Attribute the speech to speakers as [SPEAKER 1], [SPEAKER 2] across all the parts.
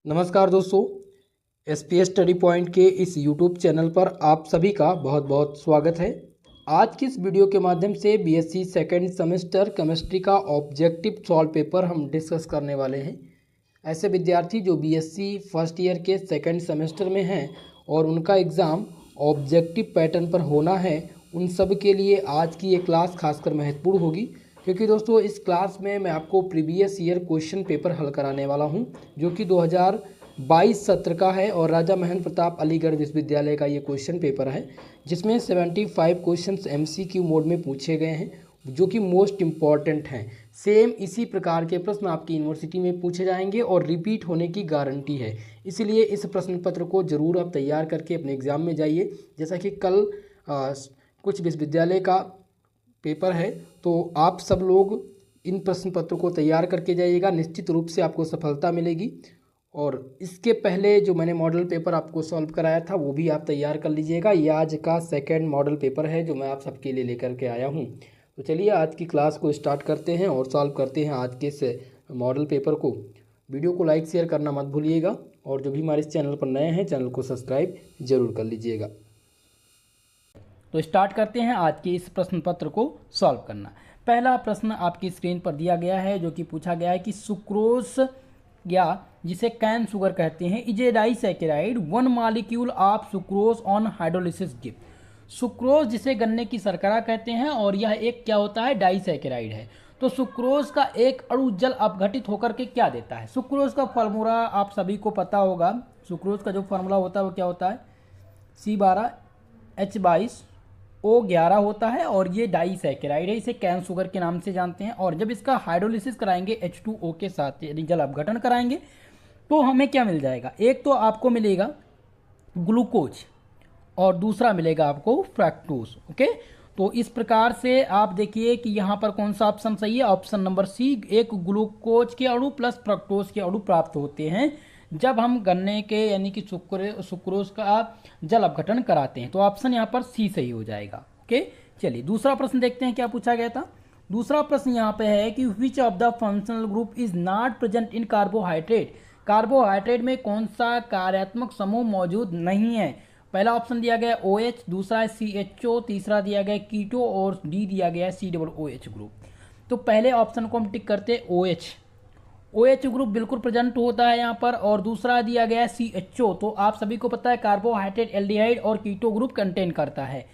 [SPEAKER 1] नमस्कार दोस्तों, SPS study point के इस यूट्यूब चैनल पर आप सभी का बहुत बहुत स्वागत है। आज की इस वीडियो के माध्यम से बीएससी सेकेंड सेमेस्टर केमिस्ट्री का ऑब्जेक्टिव सॉल्व पेपर हम डिस्कस करने वाले हैं। ऐसे विद्यार्थी जो बीएससी फर्स्ट ईयर के सेकेंड सेमेस्टर में हैं और उनका एग्ज़ाम ऑब्जेक्टिव पैटर्न पर होना है, उन सब के लिए आज की ये क्लास खासकर महत्वपूर्ण होगी, क्योंकि दोस्तों इस क्लास में मैं आपको प्रीवियस ईयर क्वेश्चन पेपर हल कराने वाला हूं, जो कि 2022 सत्र का है और राजा महेंद्र प्रताप अलीगढ़ विश्वविद्यालय का ये क्वेश्चन पेपर है, जिसमें 75 क्वेश्चंस एमसीक्यू मोड में पूछे गए हैं, जो कि मोस्ट इम्पॉर्टेंट हैं। सेम इसी प्रकार के प्रश्न आपकी यूनिवर्सिटी में पूछे जाएंगे और रिपीट होने की गारंटी है। इसलिए इस प्रश्न पत्र को ज़रूर आप तैयार करके अपने एग्ज़ाम में जाइए। जैसा कि कल कुछ विश्वविद्यालय का पेपर है, तो आप सब लोग इन प्रश्न पत्रों को तैयार करके जाइएगा, निश्चित रूप से आपको सफलता मिलेगी। और इसके पहले जो मैंने मॉडल पेपर आपको सॉल्व कराया था वो भी आप तैयार कर लीजिएगा। ये आज का सेकंड मॉडल पेपर है जो मैं आप सबके लिए लेकर के आया हूँ। तो चलिए आज की क्लास को स्टार्ट करते हैं और सॉल्व करते हैं आज के इस मॉडल पेपर को। वीडियो को लाइक शेयर करना मत भूलिएगा और जो भी हमारे इस चैनल पर नए हैं चैनल को सब्सक्राइब जरूर कर लीजिएगा। तो स्टार्ट करते हैं आज के इस प्रश्न पत्र को सॉल्व करना। पहला प्रश्न आपकी स्क्रीन पर दिया गया है, जो कि पूछा गया है कि सुक्रोज या जिसे कैन शुगर कहते हैं is a disaccharide, one molecule of sucrose on hydrolysis give. Sucrose जिसे गन्ने की शर्करा कहते हैं और यह एक क्या होता है, डाइसैकेराइड है। तो सुक्रोज का एक अणु जल अपघटित होकर के क्या देता है। सुक्रोज का फार्मूला आप सभी को पता होगा। सुक्रोज का जो फार्मूला होता है वो क्या होता है, C12H22O11 होता है और ये डाइसैकेराइड है, इसे कैन शुगर के नाम से जानते हैं। और जब इसका हाइड्रोलिसिस कराएंगे H2O के साथ, यानी जल अपघटन कराएंगे, तो हमें क्या मिल जाएगा, एक तो आपको मिलेगा ग्लूकोज और दूसरा मिलेगा आपको फ्रक्टोज। ओके, तो इस प्रकार से आप देखिए कि यहाँ पर कौन सा ऑप्शन सही है, ऑप्शन नंबर सी। एक ग्लूकोज के अणु प्लस फ्रक्टोज के अणु प्राप्त होते हैं जब हम गन्ने के यानी कि सुक्रोज का जल अपघटन कराते हैं। तो ऑप्शन यहाँ पर सी सही हो जाएगा। ओके, चलिए दूसरा प्रश्न देखते हैं क्या पूछा गया था। दूसरा प्रश्न यहाँ पे है कि which of the functional group is not present in carbohydrate. Carbohydrate में कौन सा कार्यात्मक समूह मौजूद नहीं है। पहला ऑप्शन दिया गया OH, दूसरा है CHO, तीसरा दिया गया कीटो और डी दिया गया है COOH ग्रुप। तो पहले ऑप्शन को हम टिक करते हैं OH ग्रुप बिल्कुल प्रेजेंट होता है यहाँ पर। और दूसरा दिया गया है CHO, तो आप सभी को पता है कार्बोहाइड्रेट, एल्डिहाइड और कीटो ग्रुप कंटेन करता है।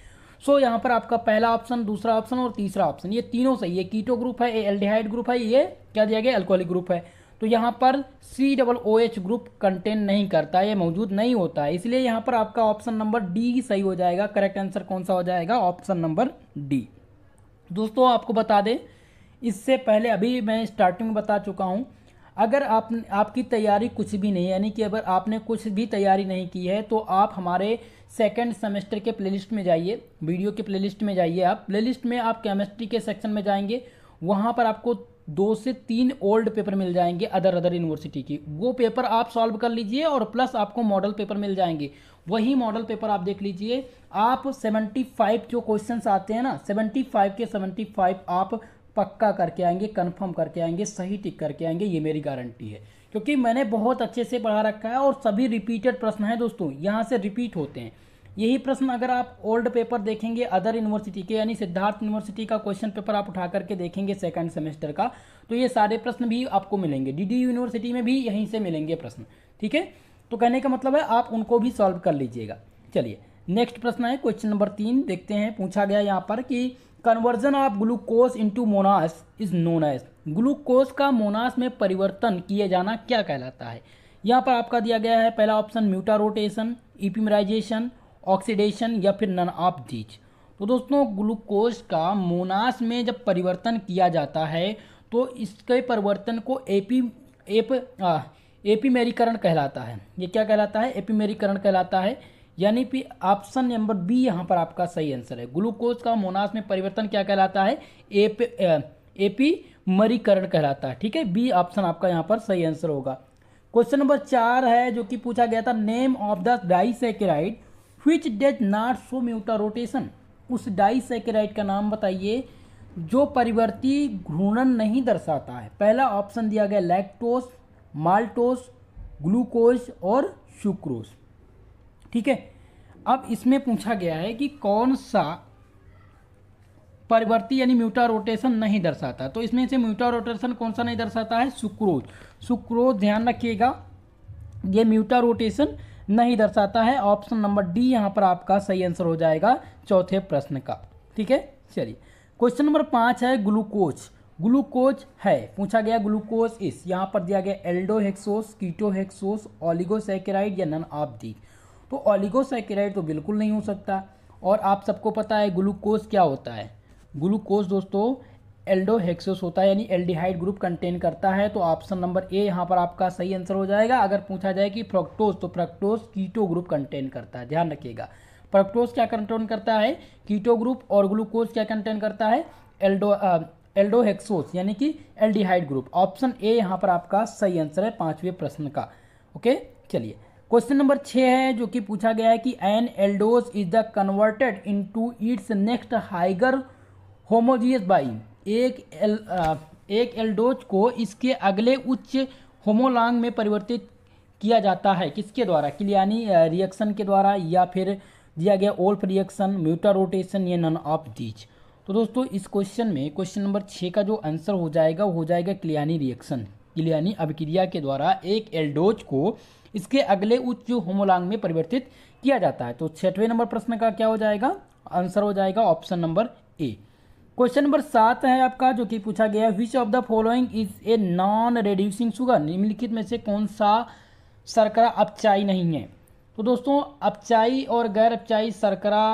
[SPEAKER 1] सो यहाँ पर आपका पहला ऑप्शन, दूसरा ऑप्शन और तीसरा ऑप्शन ये तीनों सही है। कीटो ग्रुप है, एल्डिहाइड ग्रुप है, ये क्या दिया गया, अल्कोहलिक ग्रुप है। तो यहाँ पर COOH ग्रुप कंटेन नहीं करता है, ये मौजूद नहीं होता है, इसलिए यहाँ पर आपका ऑप्शन नंबर डी सही हो जाएगा। करेक्ट आंसर कौन सा हो जाएगा, ऑप्शन नंबर डी। दोस्तों आपको बता दें, इससे पहले अभी मैं स्टार्टिंग में बता चुका हूँ, अगर आपकी तैयारी कुछ भी नहीं है, यानी कि अगर आपने कुछ भी तैयारी नहीं की है, तो आप हमारे सेकंड सेमेस्टर के प्लेलिस्ट में जाइए, वीडियो के प्लेलिस्ट में जाइए। आप प्लेलिस्ट में आप केमिस्ट्री के सेक्शन में जाएंगे, वहाँ पर आपको 2 से 3 ओल्ड पेपर मिल जाएंगे अदर यूनिवर्सिटी की। वो पेपर आप सॉल्व कर लीजिए और प्लस आपको मॉडल पेपर मिल जाएंगे। वही मॉडल पेपर आप देख लीजिए। आप 75 जो क्वेश्चंस आते हैं ना, 75 के 75 आप पक्का करके आएंगे, कंफर्म करके आएंगे, सही टिक करके आएंगे, ये मेरी गारंटी है, क्योंकि मैंने बहुत अच्छे से पढ़ा रखा है और सभी रिपीटेड प्रश्न हैं दोस्तों, यहाँ से रिपीट होते हैं। यही प्रश्न अगर आप ओल्ड पेपर देखेंगे अदर यूनिवर्सिटी के, यानी सिद्धार्थ यूनिवर्सिटी का क्वेश्चन पेपर आप उठा करके देखेंगे सेकंड सेमेस्टर का, तो ये सारे प्रश्न भी आपको मिलेंगे। DD यूनिवर्सिटी में भी यहीं से मिलेंगे प्रश्न। ठीक है, तो कहने का मतलब है आप उनको भी सॉल्व कर लीजिएगा। चलिए नेक्स्ट प्रश्न है क्वेश्चन नंबर 3, देखते हैं। पूछा गया यहाँ पर कि conversion of glucose into mannose is known as. Glucose का मोनास में परिवर्तन किए जाना क्या कहलाता है। यहाँ पर आपका दिया गया है पहला ऑप्शन म्यूटा रोटेशन, इपिमराइजेशन, ऑक्सीडेशन या फिर नन ऑफ दीज। तो दोस्तों ग्लूकोज का मोनास में जब परिवर्तन किया जाता है तो इसके परिवर्तन को एपीमेरीकरण कहलाता है। ये क्या कहलाता है, एपीमेरीकरण कहलाता है, यानी कि ऑप्शन नंबर बी यहाँ पर आपका सही आंसर है। ग्लूकोज का मोनास में परिवर्तन क्या कहलाता है, एपीमेरीकरण कहलाता है। ठीक है, बी ऑप्शन आपका यहाँ पर सही आंसर होगा। क्वेश्चन नंबर 4 है जो कि पूछा गया था, name of the disaccharide which does not show mutarotation. उस डाइसैकेराइड का नाम बताइए जो परिवर्ती घूर्णन नहीं दर्शाता है। पहला ऑप्शन दिया गया लैक्टोज, माल्टोज, ग्लूकोज और सुक्रोज। ठीक है, अब इसमें पूछा गया है कि कौन सा परिवर्ती यानी म्यूटा रोटेशन नहीं दर्शाता, तो इसमें से म्यूटा रोटेशन कौन सा नहीं दर्शाता है? सुक्रोज। सुक्रोज ध्यान रखिएगा, ये म्यूटा रोटेशन नहीं दर्शाता है। ऑप्शन नंबर डी यहाँ पर आपका सही आंसर हो जाएगा चौथे प्रश्न का। ठीक है, चलिए क्वेश्चन नंबर 5 है ग्लूकोज। ग्लूकोज है, पूछा गया ग्लूकोज इस, यहाँ पर दिया गया एल्डोहेक्सोस, कीटोहेक्सोस, ओलिगोसैकेराइड या नन ऑफ दी। तो ओलिगोसैकेराइड तो बिल्कुल नहीं हो सकता। और आप सबको पता है ग्लूकोज क्या होता है? ग्लूकोज दोस्तों एल्डोहेक्सोस होता है, यानी एल्डिहाइड ग्रुप कंटेन करता है। तो ऑप्शन नंबर ए यहाँ पर आपका सही आंसर हो जाएगा। अगर पूछा जाए कि फ्रक्टोज, तो फ्रक्टोज कीटो ग्रुप कंटेन करता है, ध्यान रखिएगा। फ्रक्टोज क्या कंटेन करता है? Keto group. और ग्लूकोज क्या कंटेन करता है? एल्डोहेक्सोस यानी कि एल्डिहाइड ग्रुप। ऑप्शन ए यहाँ पर आपका सही आंसर है 5वें प्रश्न का। ओके, चलिए क्वेश्चन नंबर 6 है, जो कि पूछा गया है कि an aldose is the converted into its next higher homologous by. एक एल्डोज को इसके अगले उच्च होमोलॉन्ग में परिवर्तित किया जाता है, किसके द्वारा? क्लियानी रिएक्शन के द्वारा, या फिर दिया गया ओल्फ रिएक्शन, म्यूटा रोटेशन या नन ऑफ दीज। तो दोस्तों इस क्वेश्चन में क्वेश्चन नंबर 6 का जो आंसर हो जाएगा वो हो जाएगा क्लियानी रिएक्शन, क्लियानी अभिक्रिया के द्वारा एक एल्डोज को इसके अगले उच्च होमोलॉन्ग में परिवर्तित किया जाता है। तो 6वें नंबर प्रश्न का क्या हो जाएगा? आंसर हो जाएगा ऑप्शन नंबर ए। क्वेश्चन नंबर 7 है आपका, जो कि पूछा गया विच of the following is a non reducing sugar. निम्नलिखित में से कौन सा शर्करा अपचाई नहीं है? तो दोस्तों अपचाई और गैर अपचाई शर्करा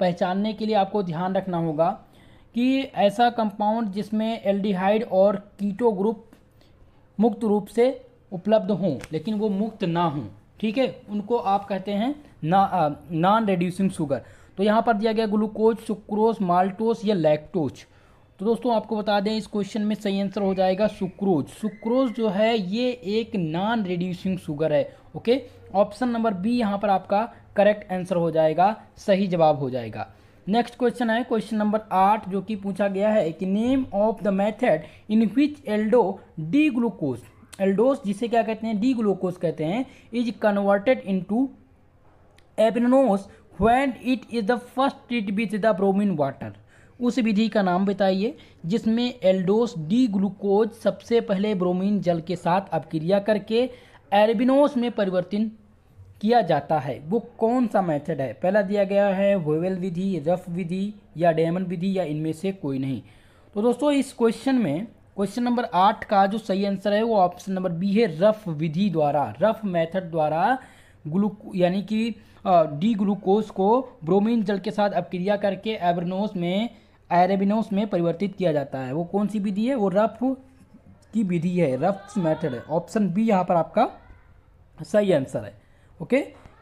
[SPEAKER 1] पहचानने के लिए आपको ध्यान रखना होगा कि ऐसा कंपाउंड जिसमें एल्डिहाइड और कीटो ग्रुप मुक्त रूप से उपलब्ध हों, लेकिन वो मुक्त ना हों, ठीक है, उनको आप कहते हैं नॉन रेड्यूसिंग शुगर। तो यहाँ पर दिया गया ग्लूकोज, सुक्रोज, माल्टोस या लैक्टोज। तो दोस्तों आपको बता दें इस क्वेश्चन में सही आंसर हो जाएगा सुक्रोज। सुक्रोज जो है ये एक नॉन रिड्यूसिंग शुगर है। ओके, ऑप्शन नंबर बी यहाँ पर आपका करेक्ट आंसर हो जाएगा, सही जवाब हो जाएगा। नेक्स्ट क्वेश्चन है क्वेश्चन नंबर 8, जो कि पूछा गया है कि name of the method in which aldo D glucose, aldose जिसे क्या कहते हैं? डी ग्लूकोज कहते हैं, is converted into arabinose when it is the first treat with the bromine water. उस विधि का नाम बताइए जिसमें एल्डोस डी ग्लूकोज सबसे पहले ब्रोमीन जल के साथ अपक्रिया करके एरबिनोस में परिवर्तन किया जाता है। वो कौन सा मेथड है? पहला दिया गया है वोवेल विधि, रफ विधि या डेमन विधि, या इनमें से कोई नहीं। तो दोस्तों इस क्वेश्चन में क्वेश्चन नंबर 8 का जो सही आंसर है वो ऑप्शन नंबर बी है, रफ विधि द्वारा, रफ मेथड द्वारा यानी कि डी ग्लूकोज को ब्रोमीन जल के साथ अपक्रिया करके एरेबिनोस में परिवर्तित किया जाता है। वो कौन सी विधि है? वो रफ की विधि है, रफ मेथड है। ऑप्शन बी यहाँ पर आपका सही आंसर है। ओके,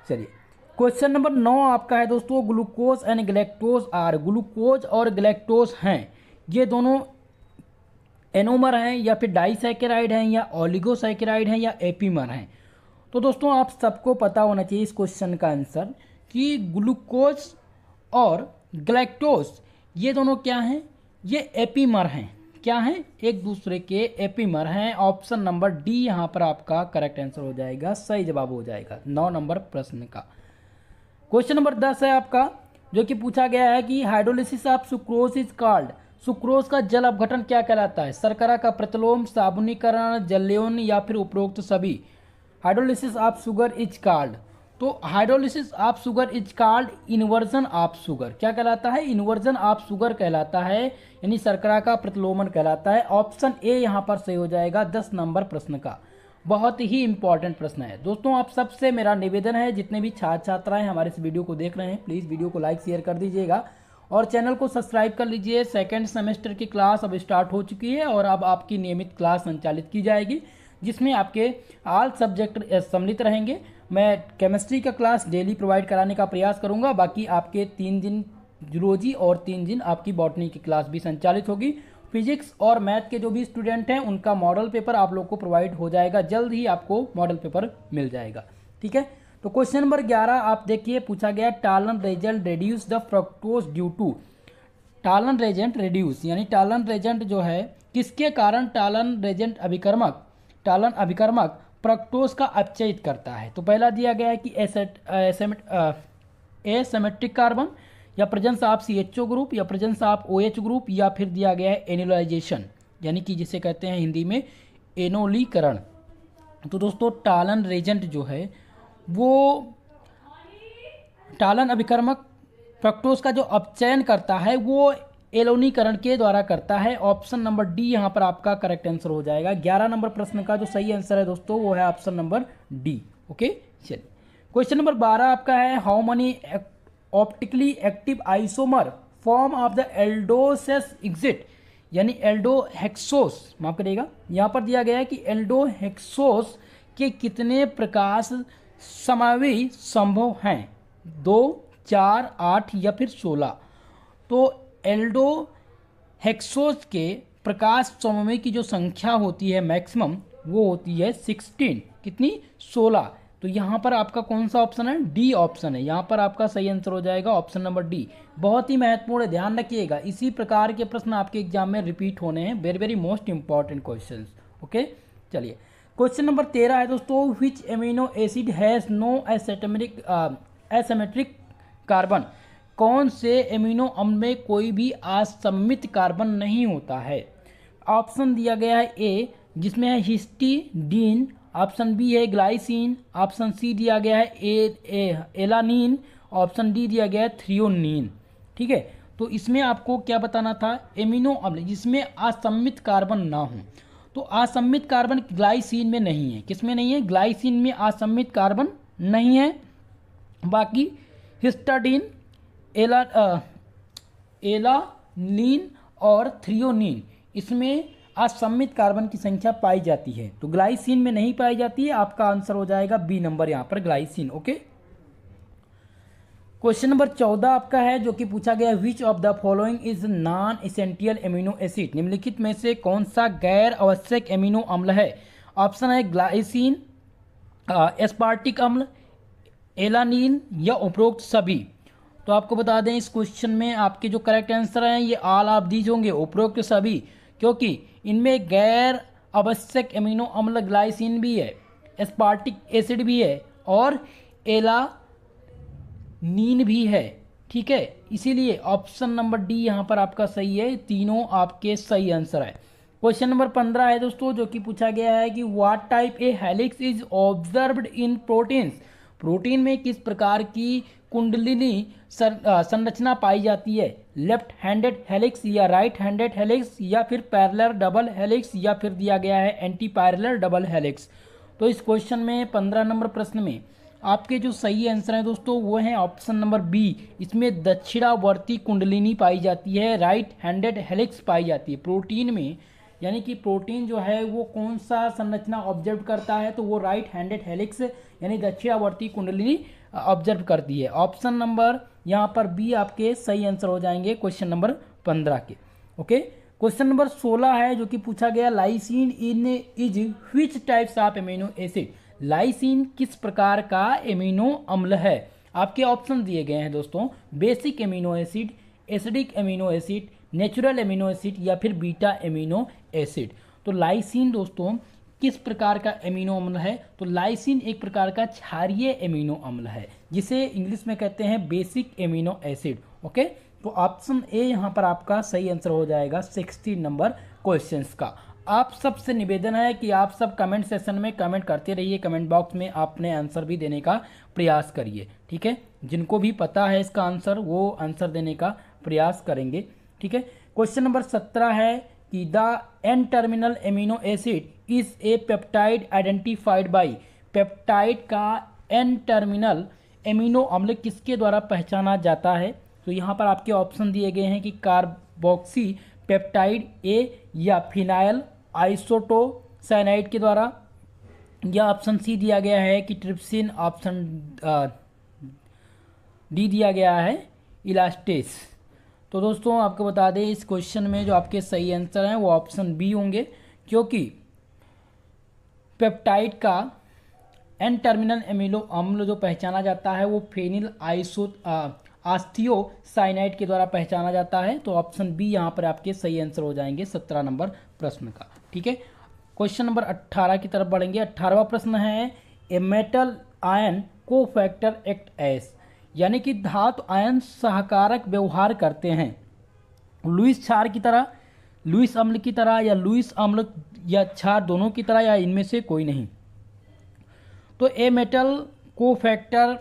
[SPEAKER 1] चलिए क्वेश्चन नंबर 9 आपका है दोस्तों, glucose and galactose are. Glucose और गैलेक्टोज हैं, ये दोनों एनोमर हैं या फिर डाइसैकेराइड हैं या ओलिगोसैकेराइड हैं या एपीमर हैं। तो दोस्तों आप सबको पता होना चाहिए इस क्वेश्चन का आंसर कि ग्लूकोज और गैलेक्टोज ये दोनों क्या हैं? ये एपीमर हैं। क्या हैं? एक दूसरे के एपीमर हैं। ऑप्शन नंबर डी यहाँ पर आपका करेक्ट आंसर हो जाएगा, सही जवाब हो जाएगा 9 नंबर प्रश्न का। क्वेश्चन नंबर 10 है आपका, जो कि पूछा गया है कि hydrolysis of sucrose is called. Sucrose का जल अपघटन क्या कहलाता है? शर्करा का प्रतिलोम, साबुनीकरण, जलयोन या फिर उपरोक्त सभी। Hydrolysis of sugar is called, तो hydrolysis of sugar is called inversion of sugar. क्या कहलाता है? इन्वर्जन ऑफ शुगर कहलाता है, यानी शर्करा का प्रतिलोमन कहलाता है। ऑप्शन ए यहाँ पर सही हो जाएगा 10 नंबर प्रश्न का। बहुत ही इंपॉर्टेंट प्रश्न है दोस्तों। आप सबसे मेरा निवेदन है, जितने भी छात्र छात्राएं हमारे इस वीडियो को देख रहे हैं, प्लीज़ वीडियो को लाइक शेयर कर दीजिएगा और चैनल को सब्सक्राइब कर लीजिए। सेकेंड सेमेस्टर की क्लास अब स्टार्ट हो चुकी है और अब आपकी नियमित क्लास संचालित की जाएगी, जिसमें आपके ऑल सब्जेक्ट सम्मिलित रहेंगे। मैं केमिस्ट्री का क्लास डेली प्रोवाइड कराने का प्रयास करूंगा। बाकी आपके 3 दिन जूलॉजी और 3 दिन आपकी बॉटनी की क्लास भी संचालित होगी। फिजिक्स और मैथ के जो भी स्टूडेंट हैं उनका मॉडल पेपर आप लोग को प्रोवाइड हो जाएगा, जल्द ही आपको मॉडल पेपर मिल जाएगा। ठीक है, तो क्वेश्चन नंबर 11 आप देखिए, पूछा गया Tollen reagent reduce the fructose due to. Tollen reagent reduce यानी टालन रेजेंट जो है किसके कारण टालन अभिकर्मक फ्रक्टोज का अपचयित करता है? तो पहला दिया गया है कि एसिमेट्रिक कार्बन, या प्रेजेंस ऑफ CHO ग्रुप, या प्रेजेंस ऑफ OH ग्रुप, या फिर दिया गया है एनोलाइजेशन, यानी कि जिसे कहते हैं हिंदी में एनोलीकरण। तो दोस्तों टालन रेजेंट जो है वो टालन अभिकर्मक फ्रक्टोज का जो अपचयन करता है वो एलोनीकरण के द्वारा करता है। ऑप्शन नंबर डी यहाँ पर आपका करेक्ट आंसर हो जाएगा। 11 नंबर प्रश्न का जो सही आंसर है दोस्तों वो है ऑप्शन नंबर डी। ओके, चलिए क्वेश्चन नंबर 12 आपका है, how many optically active isomer form of the aldoses exist, यानी एल्डोहेक्सोस, माफ करिएगा, यहाँ पर दिया गया है कि एल्डोहेक्सोस के कितने प्रकाश समावेशी संभव हैं, 2, 4, 8 या फिर 16। तो एल्डोहेक्सोस के प्रकाश समूह की जो संख्या होती है मैक्सिमम वो होती है 16, कितनी, 16। तो यहाँ पर आपका कौन सा ऑप्शन है, डी ऑप्शन है, यहाँ पर आपका सही आंसर हो जाएगा ऑप्शन नंबर डी। बहुत ही महत्वपूर्ण, ध्यान रखिएगा, इसी प्रकार के प्रश्न आपके एग्जाम में रिपीट होने हैं, very very most important question. Okay, चलिए क्वेश्चन नंबर 13 है दोस्तों, which amino acid has no asymmetric carbon, कौन से एमिनो अम्ल में कोई भी असममित कार्बन नहीं होता है? ऑप्शन दिया गया है ए जिसमें है हिस्टिडीन, ऑप्शन बी है ग्लाइसिन, ऑप्शन सी दिया गया है एलानीन, ऑप्शन डी दिया गया है थ्रियोनीन। ठीक है, तो इसमें आपको क्या बताना था, एमिनो अम्ल जिसमें असममित कार्बन ना हो। तो असममित कार्बन ग्लाइसिन में नहीं है, किसमें नहीं है, ग्लाइसिन में असममित कार्बन नहीं है। बाकी हिस्टाडीन, एलानीन और थ्रियोनीन इसमें असममित कार्बन की संख्या पाई जाती है, तो ग्लाइसिन में नहीं पाई जाती है। आपका आंसर हो जाएगा बी नंबर, यहाँ पर ग्लाइसिन। ओके, क्वेश्चन नंबर 14 आपका है जो कि पूछा गया, विच of the following is non essential amino acid, निम्नलिखित में से कौन सा गैर आवश्यक एमिनो अम्ल है? ऑप्शन है ग्लाइसिन, एस्पार्टिक अम्ल, एलानीन या उपरोक्त सभी। तो आपको बता दें इस क्वेश्चन में आपके जो करेक्ट आंसर हैं ये ऑल ऑफ दीज होंगे, उपरोक्त सभी, क्योंकि इनमें गैर आवश्यक एमिनो अम्ल ग्लाइसिन भी है, एस्पार्टिक एसिड भी है और एलानीन भी है। ठीक है, इसीलिए ऑप्शन नंबर डी यहाँ पर आपका सही है, तीनों आपके सही आंसर है। क्वेश्चन नंबर 15 है दोस्तों जो कि पूछा गया है कि what type A helix is observed in proteins, protein में किस प्रकार की कुंडलिनी संरचना पाई जाती है, लेफ्ट हैंडेड हेलिक्स या राइट हैंडेड हेलिक्स या फिर पैरेलल डबल हेलिक्स या फिर दिया गया है एंटी पैरेलल डबल हेलिक्स। तो इस क्वेश्चन में 15 नंबर प्रश्न में आपके जो सही आंसर हैं दोस्तों वो हैं ऑप्शन नंबर बी, इसमें दक्षिणावर्ती कुंडलिनी पाई जाती है, राइट हैंडेड हेलिक्स पाई जाती है प्रोटीन में। यानी कि प्रोटीन जो है वो कौन सा संरचना ऑब्जर्व करता है, तो वो राइट हैंडेड हेलिक्स यानी दक्षिणावर्ती कुंडलिनी ऑब्जर्व करती है। ऑप्शन नंबर यहाँ पर बी आपके सही आंसर हो जाएंगे क्वेश्चन नंबर 15 के। ओके, क्वेश्चन नंबर 16 है जो कि पूछा गया, lysine in is which types of amino acid, lysine किस प्रकार का एमिनो अम्ल है? आपके ऑप्शन दिए गए हैं दोस्तों, basic amino acid, acidic amino acid, natural amino acid या फिर बीटा एमिनो एसिड। तो लाइसिन दोस्तों किस प्रकार का एमिनो अम्ल है, तो लाइसिन एक प्रकार का क्षारीय एमिनो अम्ल है जिसे इंग्लिश में कहते हैं बेसिक एमिनो एसिड। ओके, तो ऑप्शन ए यहाँ पर आपका सही आंसर हो जाएगा 16 नंबर क्वेश्चंस का। आप सबसे निवेदन है कि आप सब कमेंट सेक्शन में कमेंट करते रहिए, कमेंट बॉक्स में आपने आंसर भी देने का प्रयास करिए। ठीक है, जिनको भी पता है इसका आंसर वो आंसर देने का प्रयास करेंगे। ठीक है, क्वेश्चन नंबर 17 है कि the N terminal amino acid is a peptide identified by, peptide का एन टर्मिनल एमिनो अम्ल किसके द्वारा पहचाना जाता है? तो यहाँ पर आपके ऑप्शन दिए गए हैं कि कार्बोक्सी पेप्टाइड ए या फिनाइल आइसोटोसाइनाइड के द्वारा, या ऑप्शन सी दिया गया है कि ट्रिप्सिन, ऑप्शन डी दिया गया है इलास्टेस। तो दोस्तों आपको बता दें इस क्वेश्चन में जो आपके सही आंसर हैं वो ऑप्शन बी होंगे, क्योंकि पेप्टाइड का एन टर्मिनल एमिनो अम्ल जो पहचाना जाता है वो फेनिल आस्थियोसाइनाइड के द्वारा पहचाना जाता है। तो ऑप्शन बी यहाँ पर आपके सही आंसर हो जाएंगे 17 नंबर प्रश्न का। ठीक है, क्वेश्चन नंबर 18 की तरफ बढ़ेंगे। 18वां प्रश्न है ए मेटल आयन को फैक्टर एक्ट एस, यानी कि धातु आयन सहकारक व्यवहार करते हैं लुईस क्षार की तरह, लुईस अम्ल की तरह, या लुईस अम्ल या क्षार दोनों की तरह, या इनमें से कोई नहीं। तो ए मेटल को फैक्टर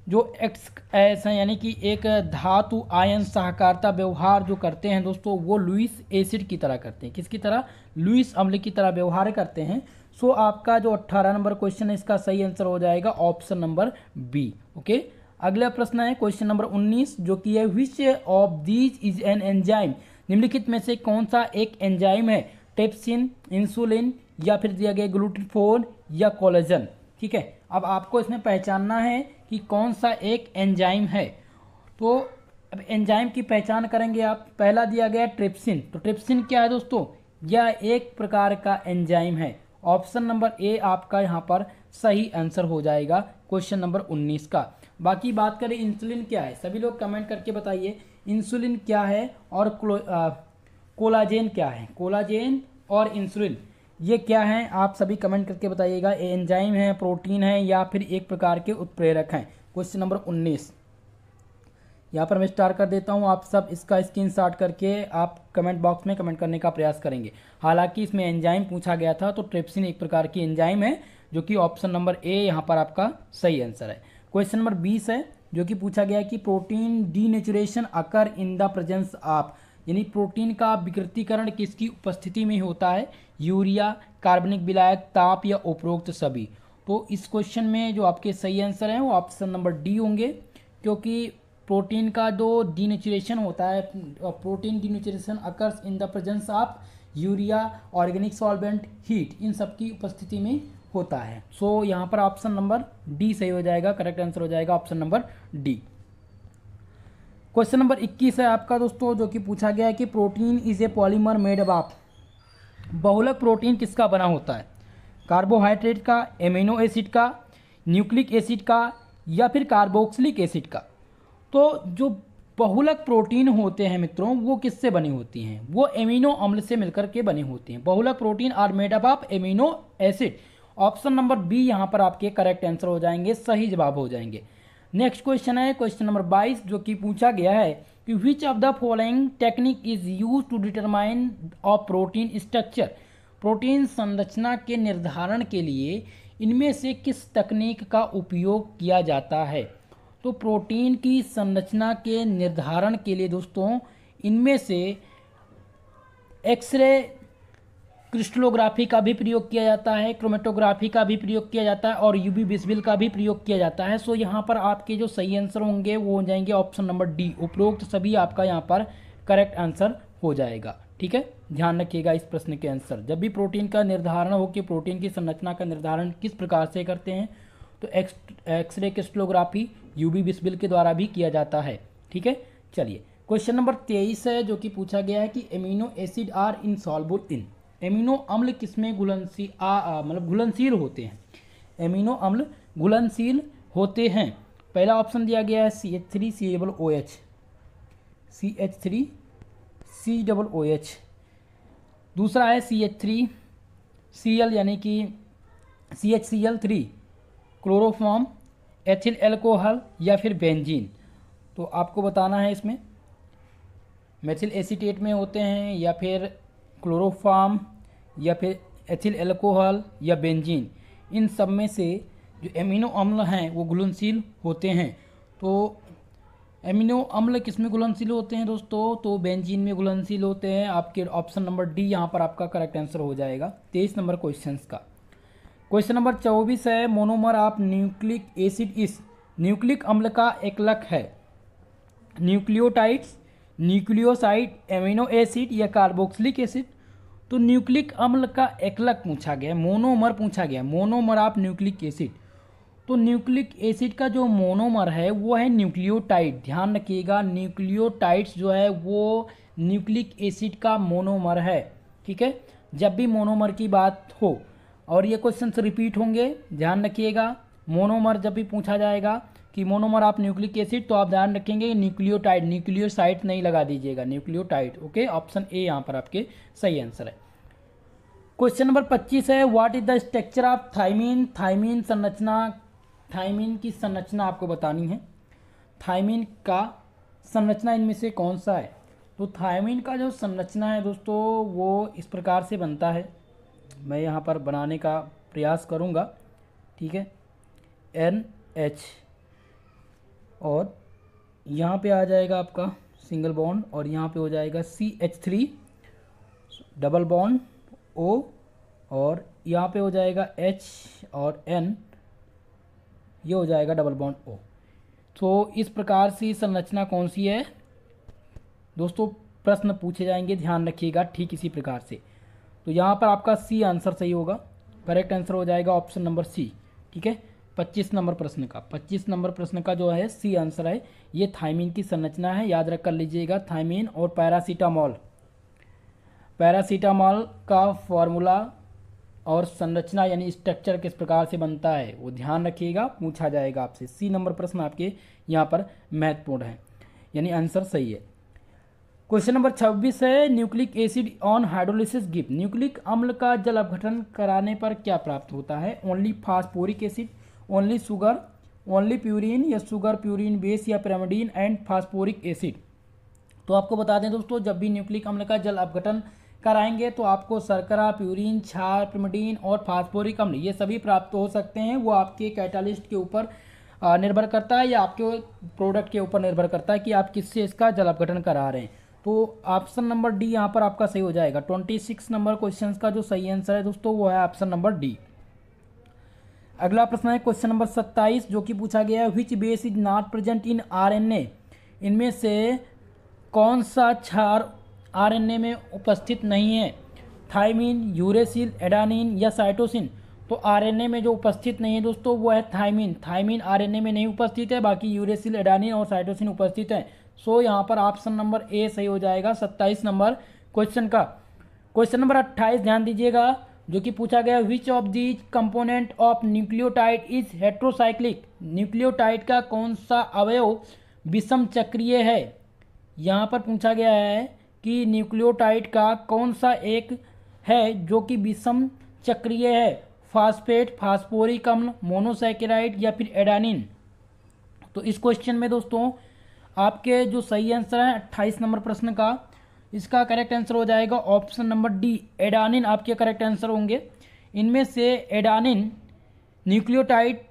[SPEAKER 1] जो एक्स एस हैं, यानी कि एक धातु आयन सहकारिता व्यवहार जो करते हैं दोस्तों, वो लुईस एसिड की तरह करते हैं। किसकी तरह? लुईस अम्ल की तरह व्यवहार करते हैं। सो आपका जो 18 नंबर क्वेश्चन है, इसका सही आंसर हो जाएगा ऑप्शन नंबर बी। ओके, अगला प्रश्न है क्वेश्चन नंबर 19, जो कि है which of these is an enzyme, निम्नलिखित में से कौन सा एक एंजाइम है? ट्रिप्सिन, इंसुलिन, या फिर दिया गया ग्लूटाथोन या कोलेजन। ठीक है, अब आपको इसमें पहचानना है कि कौन सा एक एंजाइम है। तो अब एंजाइम की पहचान करेंगे आप। पहला दिया गया ट्रिप्सिन, तो ट्रिप्सिन क्या है दोस्तों? यह एक प्रकार का एंजाइम है। ऑप्शन नंबर ए आपका यहाँ पर सही आंसर हो जाएगा क्वेश्चन नंबर 19 का। बाकी बात करें इंसुलिन क्या है, सभी लोग कमेंट करके बताइए इंसुलिन क्या है और कोलाजेन क्या है। कोलाजेन और इंसुलिन ये क्या है, आप सभी कमेंट करके बताइएगा। एंजाइम है, प्रोटीन है, या फिर एक प्रकार के उत्प्रेरक हैं। क्वेश्चन नंबर 19 यहाँ पर मैं स्टार्ट कर देता हूँ। आप सब इसका स्क्रीनशॉट करके आप कमेंट बॉक्स में कमेंट करने का प्रयास करेंगे। हालांकि इसमें एंजाइम पूछा गया था, तो ट्रिप्सिन एक प्रकार की एंजाइम है, जो कि ऑप्शन नंबर ए यहाँ पर आपका सही आंसर है। क्वेश्चन नंबर 20 है, जो कि पूछा गया कि protein denaturation occur in the presence of, यानी प्रोटीन का विकृतीकरण किसकी उपस्थिति में होता है? यूरिया, कार्बनिक विलायक, ताप, या उपरोक्त सभी। तो इस क्वेश्चन में जो आपके सही आंसर हैं वो ऑप्शन नंबर डी होंगे, क्योंकि प्रोटीन का जो डीनेचुरेशन होता है, protein denaturation occurs in the presence of urea, organic solvent, heat, इन सब की उपस्थिति में होता है। सो यहाँ पर ऑप्शन नंबर डी सही हो जाएगा, करेक्ट आंसर हो जाएगा option number D. Question number 21 है आपका दोस्तों, जो कि पूछा गया है कि protein is a polymer made of, बहुलक प्रोटीन किसका बना होता है? कार्बोहाइड्रेट का, एमिनो एसिड का, न्यूक्लिक एसिड का, या फिर कार्बोक्सिलिक एसिड का। तो जो बहुलक प्रोटीन होते हैं मित्रों, वो किससे बनी होती हैं? वो एमिनो अम्ल से मिलकर के बनी होती हैं। बहुलक protein are made up of amino acid. Option number B यहाँ पर आपके करेक्ट आंसर हो जाएंगे, सही जवाब हो जाएंगे। नेक्स्ट क्वेश्चन है क्वेश्चन नंबर 22, जो कि पूछा गया है कि which of the following technique is use to determine of protein structure, protein संरचना के निर्धारण के लिए इनमें से किस तकनीक का उपयोग किया जाता है? तो प्रोटीन की संरचना के निर्धारण के लिए दोस्तों इनमें से एक्सरे क्रिस्टलोग्राफी का भी प्रयोग किया जाता है, क्रोमेटोग्राफी का भी प्रयोग किया जाता है, और यूवी विजिबल का भी प्रयोग किया जाता है। सो यहाँ पर आपके जो सही आंसर होंगे वो हो जाएंगे ऑप्शन नंबर डी, उपरोक्त सभी आपका यहाँ पर करेक्ट आंसर हो जाएगा। ठीक है, ध्यान रखिएगा इस प्रश्न के आंसर। जब भी प्रोटीन का निर्धारण हो कि प्रोटीन की संरचना का निर्धारण किस प्रकार से करते हैं, तो एक्सरे क्रिस्टलोग्राफी, यूवी विजिबल के द्वारा भी किया जाता है। ठीक है, चलिए क्वेश्चन नंबर 23 है, जो कि पूछा गया है कि amino acid are insoluble in, amino अम्ल किसमें घुलनशील मतलब घुलनशील होते हैं? एमिनो अम्ल घुलनशील होते हैं। पहला ऑप्शन दिया गया है CH3COOH, CH3COOH। दूसरा है CH3Cl, यानी कि CHCl3, क्लोरोफॉर्म, एथिल एल्कोहल, या फिर बेंजीन। तो आपको बताना है इसमें मेथिल एसीटेट में होते हैं, या फिर क्लोरोफॉर्म, या फिर एथिल एल्कोहल, या बेंजीन। इन सब में से जो एमिनो अम्ल हैं वो घुलनशील होते हैं। तो एमिनो अम्ल किस में घुलनशील होते हैं दोस्तों? तो बेंजीन में घुलनशील होते हैं। आपके ऑप्शन नंबर डी यहाँ पर आपका करेक्ट आंसर हो जाएगा 23 नंबर क्वेश्चन का। क्वेश्चन नंबर 24 है, मोनोमर ऑफ न्यूक्लिक एसिड इस, न्यूक्लिक अम्ल का एकलक है? न्यूक्लियोटाइड्स, न्यूक्लियोसाइड, एमिनो एसिड, या कार्बोक्सिलिक एसिड। तो न्यूक्लिक अम्ल का एकलक पूछा गया, मोनोमर पूछा गया, मोनोमर ऑफ न्यूक्लिक एसिड। तो न्यूक्लिक एसिड का जो मोनोमर है वो है न्यूक्लियोटाइड। ध्यान रखिएगा, न्यूक्लियोटाइड्स जो है वो न्यूक्लिक एसिड का मोनोमर है। ठीक है, जब भी मोनोमर की बात हो, और ये क्वेश्चन रिपीट होंगे, ध्यान रखिएगा। मोनोमर जब भी पूछा जाएगा कि मोनोमर ऑफ न्यूक्लिक एसिड, तो आप ध्यान रखेंगे न्यूक्लियोटाइड, न्यूक्लियोसाइड नहीं लगा दीजिएगा, न्यूक्लियोटाइड। ओके, ऑप्शन ए यहाँ पर आपके सही आंसर है। क्वेश्चन नंबर 25 है, what is the structure of thiamine. Thiamine संरचना, थायमीन की संरचना आपको बतानी है। थायमीन का संरचना इनमें से कौन सा है। तो थायमीन का जो संरचना है दोस्तों वो इस प्रकार से बनता है, मैं यहाँ पर बनाने का प्रयास करूँगा, ठीक है। NH और यहाँ पे आ जाएगा आपका सिंगल बॉन्ड और यहाँ पे हो जाएगा CH3 डबल बॉन्ड O और यहाँ पे हो जाएगा H और N, ये हो जाएगा डबल बॉन्ड O। तो इस प्रकार से संरचना कौन सी है दोस्तों, प्रश्न पूछे जाएंगे, ध्यान रखिएगा ठीक इसी प्रकार से। तो यहाँ पर आपका C आंसर सही होगा, करेक्ट आंसर हो जाएगा ऑप्शन नंबर C, ठीक है। 25 नंबर प्रश्न का, 25 नंबर प्रश्न का जो है C आंसर है। ये थायमीन की संरचना है, याद रख कर लीजिएगा। थायमीन और पैरासीटामॉल, पैरासीटामॉल का फॉर्मूला और संरचना यानी स्ट्रक्चर किस प्रकार से बनता है वो ध्यान रखिएगा, पूछा जाएगा आपसे। C नंबर प्रश्न आपके यहाँ पर महत्वपूर्ण है, यानी आंसर सही है। क्वेश्चन नंबर 26 है, nucleic acid on hydrolysis give. Nucleic अम्ल का जल अपघटन कराने पर क्या प्राप्त होता है। Only phosphoric acid, only sugar, only purine या शुगर प्यूरिन बेस या पिरामिडीन एंड फास्फोरिक एसिड। तो आपको बता दें दोस्तों, जब भी न्यूक्लिक अम्ल का जल अपघटन कराएंगे तो आपको शर्करा, प्यूरिन, क्षार, पिरामिडीन और फास्फोरिक अम्ल ये सभी प्राप्त हो सकते हैं। वो आपके कैटालिस्ट के ऊपर निर्भर करता है या आपके प्रोडक्ट के ऊपर निर्भर करता है कि आप किससे इसका जल अपघटन करा रहे हैं। तो ऑप्शन नंबर डी यहाँ पर आपका सही हो जाएगा। 26 नंबर क्वेश्चन का जो सही आंसर है दोस्तों वो है ऑप्शन नंबर डी। अगला प्रश्न है क्वेश्चन नंबर 27 जो कि पूछा गया है, which base is not present in RNA। इनमें से कौन सा क्षार RNA में उपस्थित नहीं है। थायमीन, यूरेसिल, एडानिन या साइटोसिन। तो RNA में जो उपस्थित नहीं है दोस्तों वो है थायमीन। थायमीन RNA में नहीं उपस्थित है, बाकी यूरेसिल, एडानिन और साइटोसिन उपस्थित है। सो यहाँ पर ऑप्शन नंबर ए सही हो जाएगा 27 नंबर क्वेश्चन का। क्वेश्चन नंबर 28 ध्यान दीजिएगा जो कि पूछा गया, which of these component of nucleotide is heterocyclic. Nucleotide का कौन सा अवयव विषम चक्रीय है। यहाँ पर पूछा गया है कि न्यूक्लियोटाइड का कौन सा एक है जो कि विषम चक्रीय है। फास्फेट, फास्फोरिक अम्ल, मोनोसैकेराइड या फिर एडानिन। तो इस क्वेश्चन में दोस्तों आपके जो सही आंसर है 28 नंबर प्रश्न का, इसका करेक्ट आंसर हो जाएगा ऑप्शन नंबर डी, एडानिन आपके करेक्ट आंसर होंगे। इनमें से एडानिन न्यूक्लियोटाइड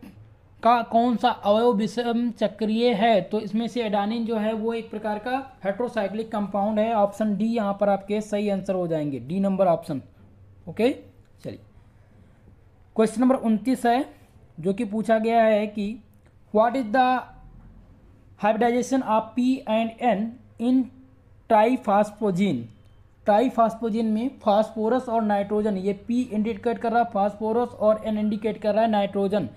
[SPEAKER 1] का कौन सा अवयव विषम चक्रीय है। तो इसमें से एडानिन जो है वो एक प्रकार का हेट्रोसाइक्लिक कंपाउंड है। ऑप्शन डी यहाँ पर आपके सही आंसर हो जाएंगे, डी नंबर ऑप्शन। ओके, चलिए क्वेश्चन नंबर 29 है जो कि पूछा गया है कि what is the hybridization of P and N in triphosphazene. Triphosphazene में फास्फोरस और नाइट्रोजन, ये P इंडिकेट कर रहा है फास्फोरस और N इंडिकेट कर रहा है नाइट्रोजन।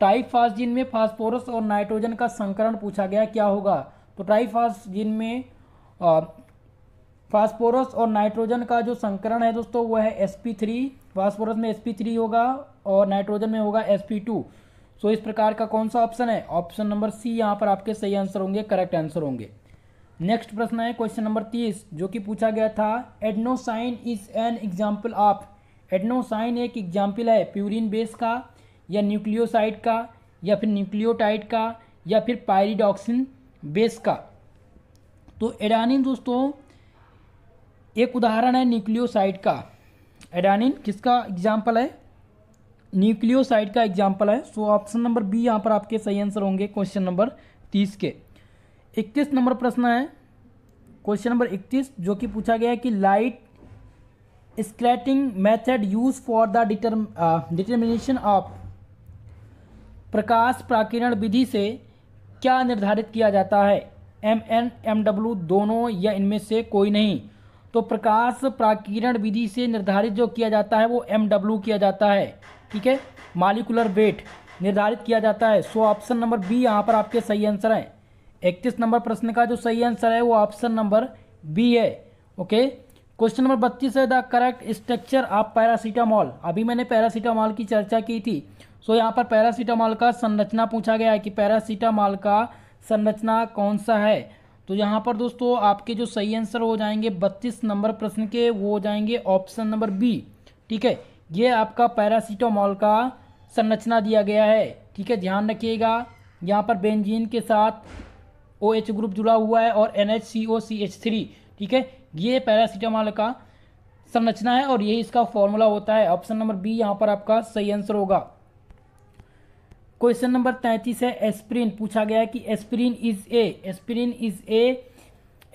[SPEAKER 1] ट्राईफास्फोजीन में फास्फोरस और नाइट्रोजन का संकरण पूछा गया, क्या होगा। तो ट्राईफास्फोजीन में फास्फोरस और नाइट्रोजन का जो संकरण है दोस्तों वो है sp3। फास्फोरस में sp3 होगा और नाइट्रोजन में होगा sp2। सो इस प्रकार का कौन सा ऑप्शन है, ऑप्शन नंबर सी यहाँ पर आपके सही आंसर होंगे, करेक्ट आंसर होंगे। नेक्स्ट प्रश्न है क्वेश्चन नंबर 30 जो कि पूछा गया था, adenosine is an example of. Adenosine एक एग्जाम्पल है प्यूरिन बेस का या न्यूक्लियोसाइड का या फिर न्यूक्लियोटाइड का या फिर पायरिडॉक्सिन बेस का। तो एडानिन दोस्तों एक उदाहरण है न्यूक्लियोसाइड का। एडानिन किसका एग्जाम्पल है, न्यूक्लियोसाइड का एग्जाम्पल है। सो ऑप्शन नंबर बी यहाँ पर आपके सही आंसर होंगे क्वेश्चन नंबर 30 के। 31 नंबर प्रश्न है क्वेश्चन नंबर 31 जो कि पूछा गया है कि light scattering method use for the determination of. प्रकाश प्राकीर्ण विधि से क्या निर्धारित किया जाता है, MN MW दोनों या इनमें से कोई नहीं। तो प्रकाश प्राकीर्ण विधि से निर्धारित जो किया जाता है वो MW किया जाता है, ठीक है। मॉलिक्यूलर वेट निर्धारित किया जाता है। सो ऑप्शन नंबर बी यहाँ पर आपके सही आंसर है। 31 नंबर प्रश्न का जो सही आंसर है वो ऑप्शन नंबर बी है। ओके, क्वेश्चन नंबर 32 है, the correct structure of paracetamol. अभी मैंने पैरासीटामॉल की चर्चा की थी। सो यहाँ पर पैरासीटामॉल का संरचना पूछा गया है कि पैरासीटामॉल का संरचना कौन सा है। तो यहाँ पर दोस्तों आपके जो सही आंसर हो जाएंगे 32 नंबर प्रश्न के वो हो जाएंगे ऑप्शन नंबर बी, ठीक है, ये आपका पैरासीटामोल का संरचना दिया गया है। ठीक है, ध्यान रखिएगा, यहाँ पर बेंजीन के साथ OH ग्रुप जुड़ा हुआ है और NHCOCH3। ठीक है, ये पैरासीटामोल का संरचना है और यही इसका फॉर्मूला होता है। ऑप्शन नंबर बी यहाँ पर आपका सही आंसर होगा। क्वेश्चन नंबर 33 है, एस्पिरिन पूछा गया है कि aspirin is a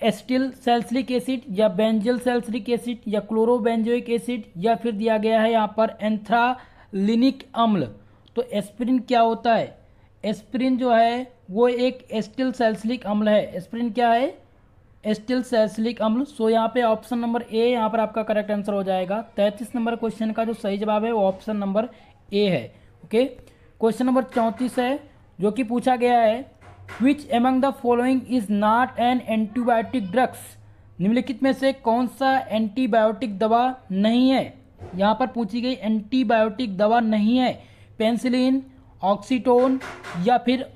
[SPEAKER 1] acetyl salicylic acid या बेंजल सैलिसिलिक एसिड या क्लोरोबेंजोइक एसिड या फिर दिया गया है यहाँ पर एंथ्रालिनिक अम्ल। तो एस्पिरिन क्या होता है? एस्पिरिन जो है वो एक एसिटिल सैलिसिलिक अम्ल है। एस्पिरिन क्या है? एसिटिल सैलिसिलिक अम्ल। सो यहाँ पे ऑप्शन नंबर ए यहाँ पर आपका करेक्ट आंसर हो जाएगा। 33 नंबर क्वेश्चन का जो सही जवाब है वो ऑप्शन नंबर ए है। ओके, क्वेश्चन नंबर 34 है जो कि पूछा गया है, which among the following is not an antibiotic drugs. निम्नलिखित में से कौन सा एंटीबायोटिक दवा नहीं है? यहाँ पर पूछी गई एंटीबायोटिक दवा नहीं है। पेंसिलिन, ऑक्सीटोन या फिर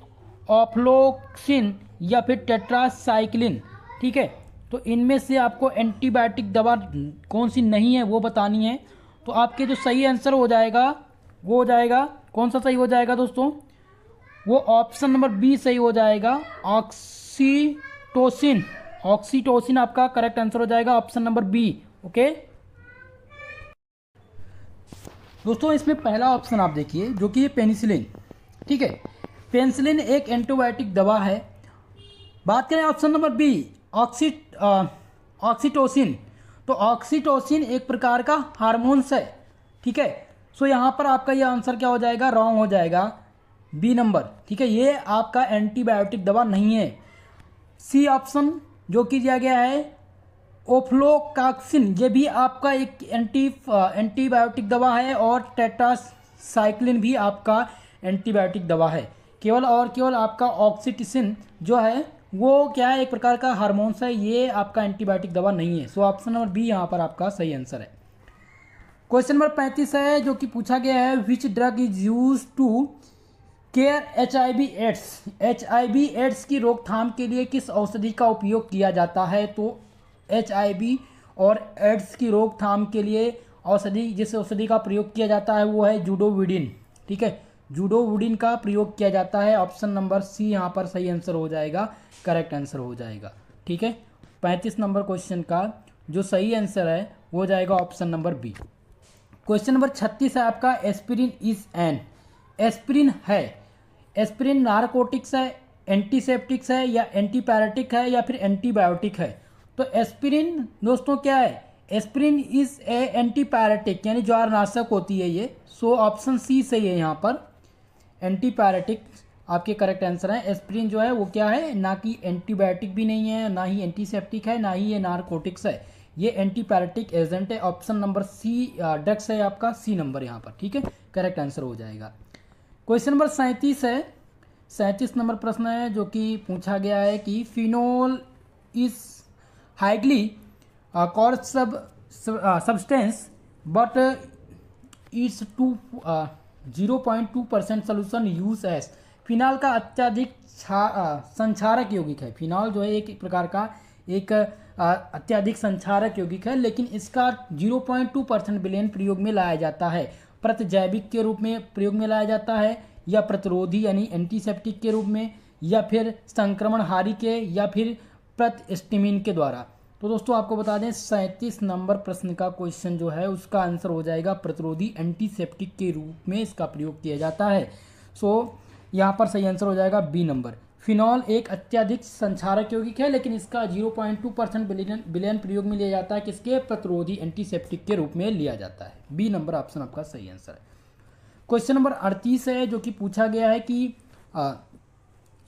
[SPEAKER 1] ऑफ्लोक्सिन या फिर टेट्रासाइक्लिन। ठीक है, तो इनमें से आपको एंटीबायोटिक दवा कौन सी नहीं है वो बतानी है। तो आपके जो सही आंसर हो जाएगा वो हो जाएगा, कौन सा सही हो जाएगा दोस्तों? वो ऑप्शन नंबर बी सही हो जाएगा, ऑक्सीटोसिन। ऑक्सीटोसिन आपका करेक्ट आंसर हो जाएगा, ऑप्शन नंबर बी। ओके दोस्तों, इसमें पहला ऑप्शन आप देखिए जो कि पेनिसिलिन। ठीक है, पेनिसिलिन एक एंटीबायोटिक दवा है। बात करें ऑप्शन नंबर बी, ऑक्सीटोसिन, तो ऑक्सीटोसिन एक प्रकार का हार्मोन्स है। ठीक है, सो यहाँ पर आपका ये आंसर क्या हो जाएगा? रॉन्ग हो जाएगा, बी नंबर। ठीक है, ये आपका एंटीबायोटिक दवा नहीं है। सी ऑप्शन जो कि दिया गया है ओफ्लोकाक्सिन, ये भी आपका एक एंटीबायोटिक दवा है और टेट्रासाइक्लिन भी आपका एंटीबायोटिक दवा है। केवल और केवल आपका ऑक्सीटोसिन जो है वो क्या है? एक प्रकार का हार्मोन्स है, ये आपका एंटीबायोटिक दवा नहीं है। सो ऑप्शन नंबर बी यहाँ पर आपका सही आंसर है। क्वेश्चन नंबर 35 है जो कि पूछा गया है, which drug is use to care HIV AIDS. HIV AIDS की रोकथाम के लिए किस औषधि का उपयोग किया जाता है? तो HIV और एड्स की रोकथाम के लिए औषधि, जिस औषधि का प्रयोग किया जाता है वो है जूडोविडिन। ठीक है, जूडोविडिन का प्रयोग किया जाता है। ऑप्शन नंबर सी यहाँ पर सही आंसर हो जाएगा, करेक्ट आंसर हो जाएगा। ठीक है, 35 नंबर क्वेश्चन का जो सही आंसर है वो हो जाएगा option number B. Question number 36 है आपका, एस्पिरिन इज एन। एस्पिरिन है, एस्पिरिन नारकोटिक्स है, एंटीसेप्टिक्स है या एंटीपैरेटिक है या फिर एंटीबायोटिक है? तो एस्पिरिन दोस्तों क्या है? एस्पिरिन इज ए एंटीपैरेटिक, यानी ज्वारनाशक होती है ये। सो ऑप्शन सी सही है यहाँ पर, एंटीपैरेटिक आपके करेक्ट आंसर है। एस्पिरिन जो है वो क्या है? ना कि एंटीबायोटिक भी नहीं है, ना ही एंटीसेप्टिक है, ना ही ये नारकोटिक्स है, ये एंटीपैरेटिक एजेंट है। ऑप्शन नंबर सी ड्रग्स है आपका, सी नंबर यहाँ पर। ठीक है, करेक्ट आंसर हो जाएगा। क्वेश्चन नंबर 37 है, 37 नंबर प्रश्न है जो कि पूछा गया है कि phenol is highly corrosive substance but its 0.2% solution use as. Phenol का अत्यधिक संक्षारक यौगिक है। फिनॉल जो है एक प्रकार का एक अत्यधिक संक्षारक यौगिक है, लेकिन इसका 0.2% विलयन प्रयोग में लाया जाता है। प्रतिजैविक के रूप में प्रयोग में लाया जाता है, या प्रतिरोधी यानी एंटीसेप्टिक के रूप में, या फिर संक्रमणहारी के, या फिर प्रतिस्टिमिन के द्वारा। तो दोस्तों आपको बता दें 37 नंबर प्रश्न का क्वेश्चन जो है उसका आंसर हो जाएगा प्रतिरोधी एंटीसेप्टिक के रूप में इसका प्रयोग किया जाता है। सो यहाँ पर सही आंसर हो जाएगा बी नंबर। फिनॉल एक अत्यधिक संक्षारक यौगिक है, लेकिन इसका 0.2% विलयन प्रयोग में लिया जाता है, किसके? प्रतिरोधी एंटीसेप्टिक के रूप में लिया जाता है। बी नंबर ऑप्शन आपका सही आंसर है। क्वेश्चन नंबर 38 है जो कि पूछा गया है कि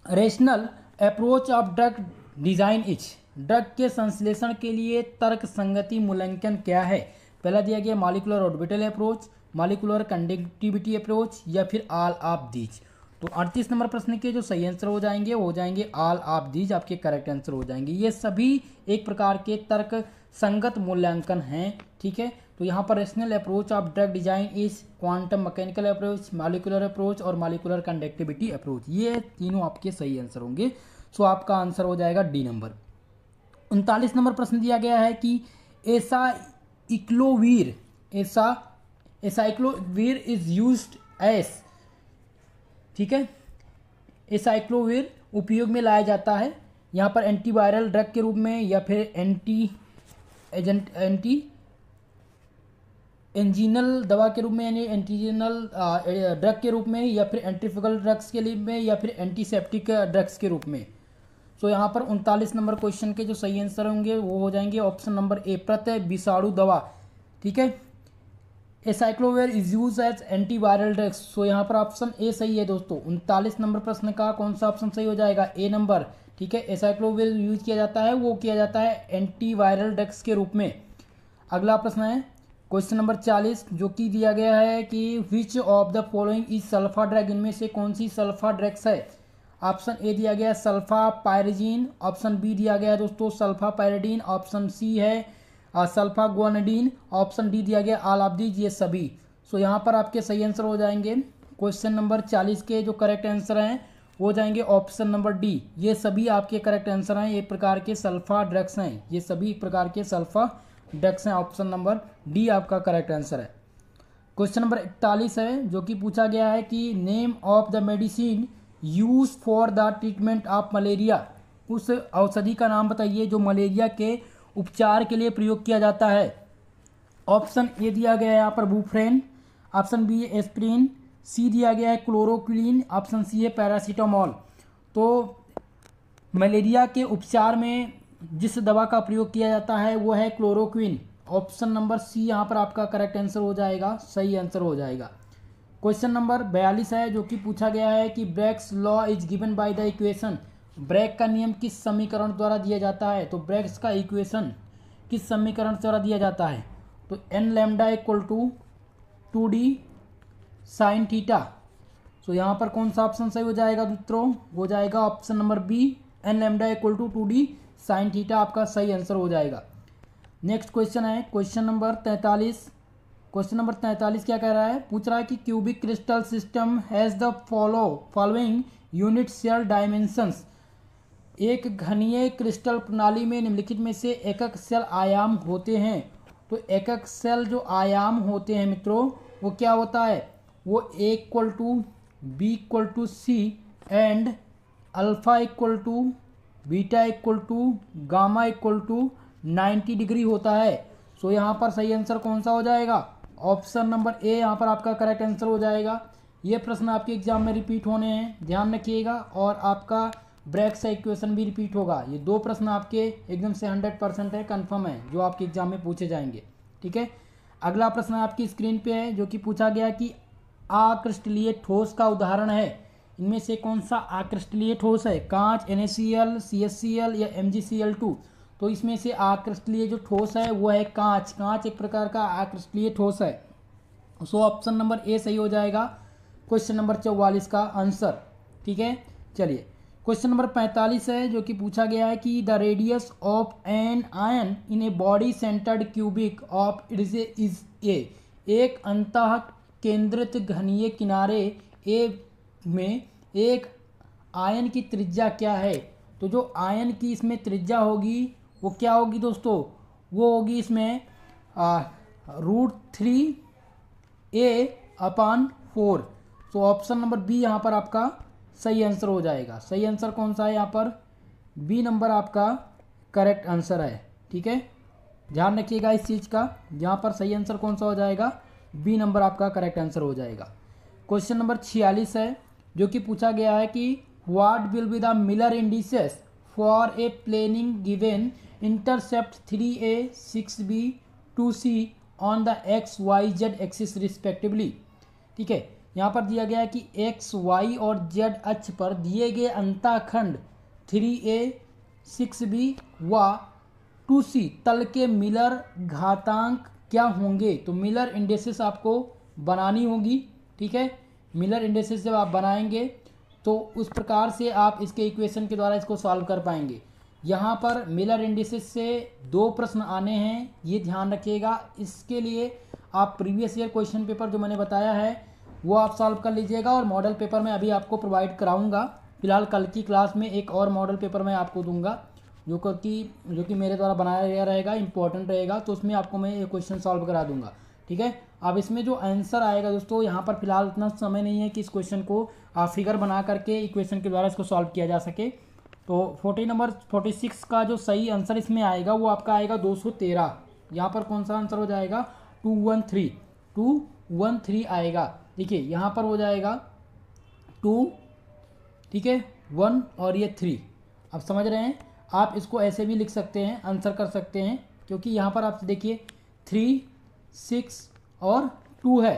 [SPEAKER 1] rational approach of drug design is. Drug के संश्लेषण के लिए तर्क संगति मूल्यांकन क्या है? पहला दिया गया molecular orbital approach, molecular conductivity approach, या फिर ऑल ऑफ दीज। तो 38 नंबर प्रश्न के जो सही आंसर हो जाएंगे ऑल ऑफ दीज आपके करेक्ट आंसर हो जाएंगे। ये सभी एक प्रकार के तर्क संगत मूल्यांकन हैं। ठीक है, तो यहाँ पर rational approach of drug design is, quantum mechanical approach, molecular approach और मॉलिक्यूलर कंडक्टिविटी अप्रोच, ये तीनों आपके सही आंसर होंगे। सो आपका आंसर हो जाएगा डी नंबर। 39 नंबर प्रश्न दिया गया है कि ऐसा एसाइक्लोविर इज यूज्ड एज, ठीक है, एसाइक्लोविर उपयोग में लाया जाता है यहाँ पर एंटीवायरल ड्रग के रूप में, या फिर एंटी एंजीनल दवा के रूप में, यानी एंटीजनल ड्रग के रूप में, या फिर एंटीफंगल ड्रग्स के लिए में, या फिर एंटीसेप्टिक ड्रग्स के रूप में। सो यहाँ पर 39 नंबर क्वेश्चन के जो सही आंसर होंगे वो हो जाएंगे ऑप्शन नंबर ए, प्रत्यय विषाणु दवा, ठीक है। Acyclovir is use as antiviral drugs. So यहाँ पर ऑप्शन ए सही है दोस्तों। 39 नंबर प्रश्न का कौन सा ऑप्शन सही हो जाएगा, ए नंबर, ठीक है। एसाइक्लोविर यूज किया जाता है, वो किया जाता है एंटीवायरल ड्रग्स के रूप में। अगला प्रश्न है क्वेश्चन नंबर 40, जो कि दिया गया है कि which of the following is sulfa drug, इनमें से कौन सी सल्फा ड्रग्स है। ऑप्शन ए दिया गया है सल्फा पायरिजीन, ऑप्शन बी दिया गया है दोस्तों सल्फा पायरिडीन, ऑप्शन सी है सल्फा गुआनिडीन, ऑप्शन डी दिया गया ऑल ऑफ दीज, ये सभी। सो यहाँ पर आपके सही आंसर हो जाएंगे क्वेश्चन नंबर 40 के जो करेक्ट आंसर हैं हो जाएंगे ऑप्शन नंबर डी, ये सभी आपके करेक्ट आंसर हैं। ये प्रकार के सल्फा ड्रग्स हैं, ये सभी प्रकार के सल्फा ड्रग्स हैं। ऑप्शन नंबर डी आपका करेक्ट आंसर है। क्वेश्चन नंबर 41 है, जो कि पूछा गया है कि name of the medicine use for the treatment of malaria. उस औषधि का नाम बताइए जो मलेरिया के उपचार के लिए प्रयोग किया जाता है। ऑप्शन ए दिया गया है यहाँ पर बुफ्रेन, ऑप्शन बी है एस्प्रिन, सी दिया गया है क्लोरोक्विन, ऑप्शन सी है पैरासीटामोल। तो मलेरिया के उपचार में जिस दवा का प्रयोग किया जाता है वो है क्लोरोक्विन। ऑप्शन नंबर सी यहाँ पर आपका करेक्ट आंसर हो जाएगा, सही आंसर हो जाएगा। क्वेश्चन नंबर 42 है, जो कि पूछा गया है कि Bragg's law is given by the equation. Bragg का नियम किस समीकरण द्वारा दिया जाता है। तो ब्रैग्स का इक्वेशन किस समीकरण द्वारा दिया जाता है। तो n lambda equal to 2d sine theta. So यहाँ पर कौन सा ऑप्शन सही हो जाएगा मित्रों, हो जाएगा option number B, n lambda equal to 2d sine theta आपका सही आंसर हो जाएगा। नेक्स्ट क्वेश्चन है क्वेश्चन नंबर 43। क्वेश्चन नंबर 43 क्या कह रहा है, पूछ रहा है कि cubic crystal system has the following unit cell dimensions. एक घनीय क्रिस्टल प्रणाली में निम्नलिखित में से एकक सेल आयाम होते हैं। तो एकक सेल जो आयाम होते हैं मित्रों वो क्या होता है, वो a equal to b equal to c and alpha equal to beta equal to gamma equal to 90 degree होता है। सो यहाँ पर सही आंसर कौन सा हो जाएगा, ऑप्शन नंबर ए यहाँ पर आपका करेक्ट आंसर हो जाएगा। ये प्रश्न आपके एग्जाम में रिपीट होने हैं, ध्यान रखिएगा, और आपका ब्रैग्स का इक्वेशन भी रिपीट होगा। ये दो प्रश्न आपके एकदम से 100% है, कंफर्म है, जो आपके एग्जाम में पूछे जाएंगे, ठीक है। अगला प्रश्न आपकी स्क्रीन पे है, जो कि पूछा गया कि अक्रिस्टलीय ठोस का उदाहरण है। इनमें से कौन सा अक्रिस्टलीय ठोस है, कांच, NaCl, CaCl या MgCl2। तो इसमें से अक्रिस्टलीय जो ठोस है वो है कांच। कांच एक प्रकार का अक्रिस्टलीय ठोस है। सो ऑप्शन नंबर ए सही हो जाएगा क्वेश्चन नंबर 44 का आंसर, ठीक है। चलिए क्वेश्चन नंबर 45 है, जो कि पूछा गया है कि the radius of an ion in a body centred cubic of is a. एक अंतः केंद्रित घनीय किनारे ए में एक आयन की त्रिज्या क्या है। तो जो आयन की इसमें त्रिज्या होगी वो क्या होगी दोस्तों, वो होगी इसमें √3a/4। तो ऑप्शन नंबर बी यहाँ पर आपका सही आंसर हो जाएगा। सही आंसर कौन सा है यहाँ पर, बी नंबर आपका करेक्ट आंसर है, ठीक है। ध्यान रखिएगा इस चीज़ का, यहाँ पर सही आंसर कौन सा हो जाएगा, बी नंबर आपका करेक्ट आंसर हो जाएगा। क्वेश्चन नंबर 46 है, जो कि पूछा गया है कि what will be the Miller indices for a planning given intercept 3a 6b 2c on the XYZ axis respectively, ठीक है। यहाँ पर दिया गया है कि XY और Z अक्ष पर दिए गए अंतःखंड 3a 6b व 2c तल के मिलर घातांक क्या होंगे। तो मिलर इंडेसिस आपको बनानी होगी, ठीक है। मिलर इंडेसिस जब आप बनाएंगे तो उस प्रकार से आप इसके इक्वेशन के द्वारा इसको सॉल्व कर पाएंगे। यहाँ पर मिलर इंडेसिस से 2 प्रश्न आने हैं, ये ध्यान रखिएगा। इसके लिए आप प्रीवियस ईयर क्वेश्चन पेपर जो मैंने बताया है वो आप सॉल्व कर लीजिएगा, और मॉडल पेपर मैं अभी आपको प्रोवाइड कराऊंगा। फिलहाल कल की क्लास में एक और मॉडल पेपर मैं आपको दूंगा जो कि मेरे द्वारा बनाया गया रहेगा, इंपॉर्टेंट रहेगा, तो उसमें आपको मैं ये क्वेश्चन सॉल्व करा दूंगा, ठीक है। अब इसमें जो आंसर आएगा दोस्तों, यहाँ पर फिलहाल इतना समय नहीं है कि इस क्वेश्चन को फिगर बना करके इक्वेशन के द्वारा इसको सॉल्व किया जा सके। तो 46 का जो सही आंसर इसमें आएगा वो आपका आएगा 213। यहाँ पर कौन सा आंसर हो जाएगा, 213 आएगा। देखिए यहाँ पर हो जाएगा 2, ठीक है, 1 और ये 3। अब समझ रहे हैं, आप इसको ऐसे भी लिख सकते हैं, आंसर कर सकते हैं, क्योंकि यहाँ पर आप देखिए 3, 6 और 2 है,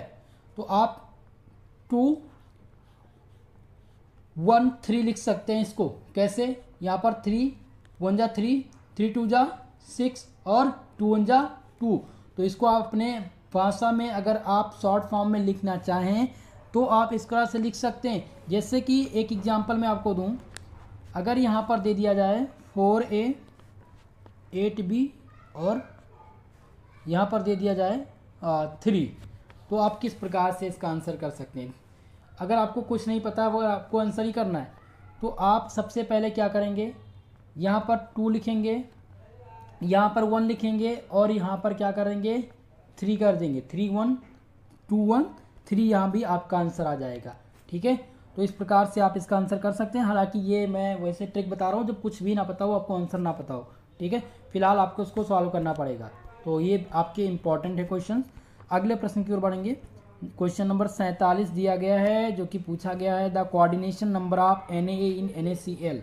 [SPEAKER 1] तो आप 2, 1, 3 लिख सकते हैं। इसको कैसे, यहाँ पर 3 1 जा 3, 3 2 जा 6 और 2 1 जा 2। तो इसको आप अपने भाषा में अगर आप शॉर्ट फॉर्म में लिखना चाहें तो आप इस तरह से लिख सकते हैं। जैसे कि एक एग्जांपल मैं आपको दूं, अगर यहाँ पर दे दिया जाए 4A 8B और यहाँ पर दे दिया जाए 3, तो आप किस प्रकार से इसका आंसर कर सकते हैं। अगर आपको कुछ नहीं पता वो आपको आंसर ही करना है, तो आप सबसे पहले क्या करेंगे, यहाँ पर 2 लिखेंगे, यहाँ पर 1 लिखेंगे और यहाँ पर क्या करेंगे 3 कर देंगे। 3 1 2 1 3, यहाँ भी आपका आंसर आ जाएगा। ठीक है, तो इस प्रकार से आप इसका आंसर कर सकते हैं। हालांकि ये मैं वैसे ट्रिक बता रहा हूँ जब कुछ भी ना पता हो, आपको आंसर ना पता हो। ठीक है, फिलहाल आपको इसको सॉल्व करना पड़ेगा। तो ये आपके इंपॉर्टेंट है क्वेश्चन। अगले प्रश्न की ओर बढ़ेंगे। क्वेश्चन नंबर 47 दिया गया है, जो कि पूछा गया है the coordination number of Na in NaCl।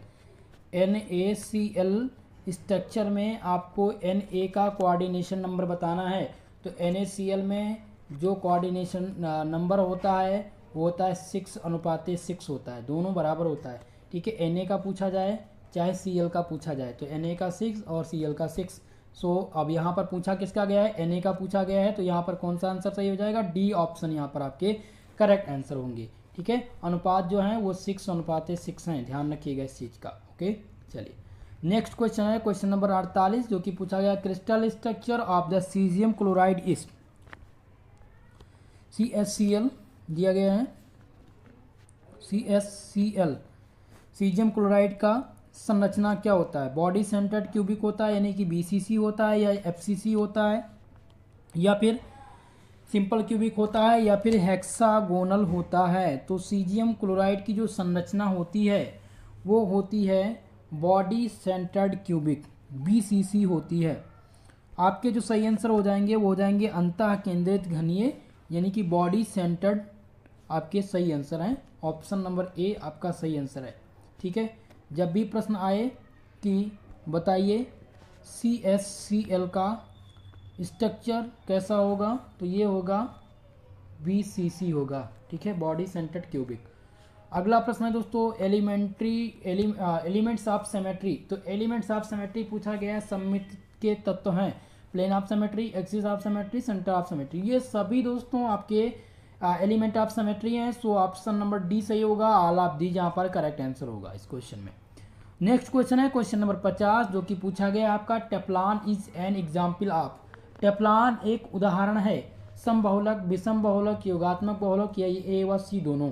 [SPEAKER 1] NaCl structure में आपको Na का कोऑर्डिनेशन नंबर बताना है। तो NaCl में जो कोऑर्डिनेशन नंबर होता है वो होता है 6:6 होता है, दोनों बराबर होता है। ठीक है, Na का पूछा जाए चाहे Cl का पूछा जाए, तो Na का 6 और Cl का 6। सो अब यहाँ पर पूछा किसका गया है, Na का पूछा गया है, तो यहाँ पर कौन सा आंसर सही हो जाएगा, डी ऑप्शन यहाँ पर आपके करेक्ट आंसर होंगे। ठीक है, अनुपात जो है वो 6:6 हैं, ध्यान रखिएगा इस चीज़ का। ओके, चलिए नेक्स्ट क्वेश्चन है क्वेश्चन नंबर 48, जो कि पूछा गया crystal structure of the caesium chloride is. CaCl दिया गया है, CaCl सीजियम क्लोराइड का संरचना क्या होता है, बॉडी सेंटर्ड क्यूबिक होता है यानी कि BCC होता है, या FCC होता है, या फिर सिंपल क्यूबिक होता है, या फिर हेक्सागोनल होता है। तो सीजियम क्लोराइड की जो संरचना होती है वो होती है बॉडी सेंटर्ड क्यूबिक, BCC होती है। आपके जो सही आंसर हो जाएंगे वो हो जाएंगे अंतः केंद्रित घनीय, यानी कि बॉडी सेंटर्ड आपके सही आंसर हैं। ऑप्शन नंबर ए आपका सही आंसर है। ठीक है, जब भी प्रश्न आए कि बताइए CaCl का स्ट्रक्चर कैसा होगा, तो ये होगा BCC होगा। ठीक है, बॉडी सेंटर्ड क्यूबिक। अगला प्रश्न है दोस्तों एलिमेंट्स ऑफ सिमेट्री। तो एलिमेंट्स ऑफ सिमेट्री पूछा गया है, सममित के तत्व हैं, plane of symmetry, axis of symmetry, centre of symmetry. ये सभी दोस्तों आपके एलिमेंट ऑफ सिमेट्री हैं। सो ऑप्शन नंबर डी सही होगा, ऑल ऑफ दी जहाँ पर करेक्ट आंसर होगा इस क्वेश्चन में। नेक्स्ट क्वेश्चन है क्वेश्चन नंबर 50, जो कि पूछा गया आपका Teflon is an example of. Teflon एक उदाहरण है समबहुलक, विषम बहुलक, योगात्मक बहुलक, या ए व सी दोनों।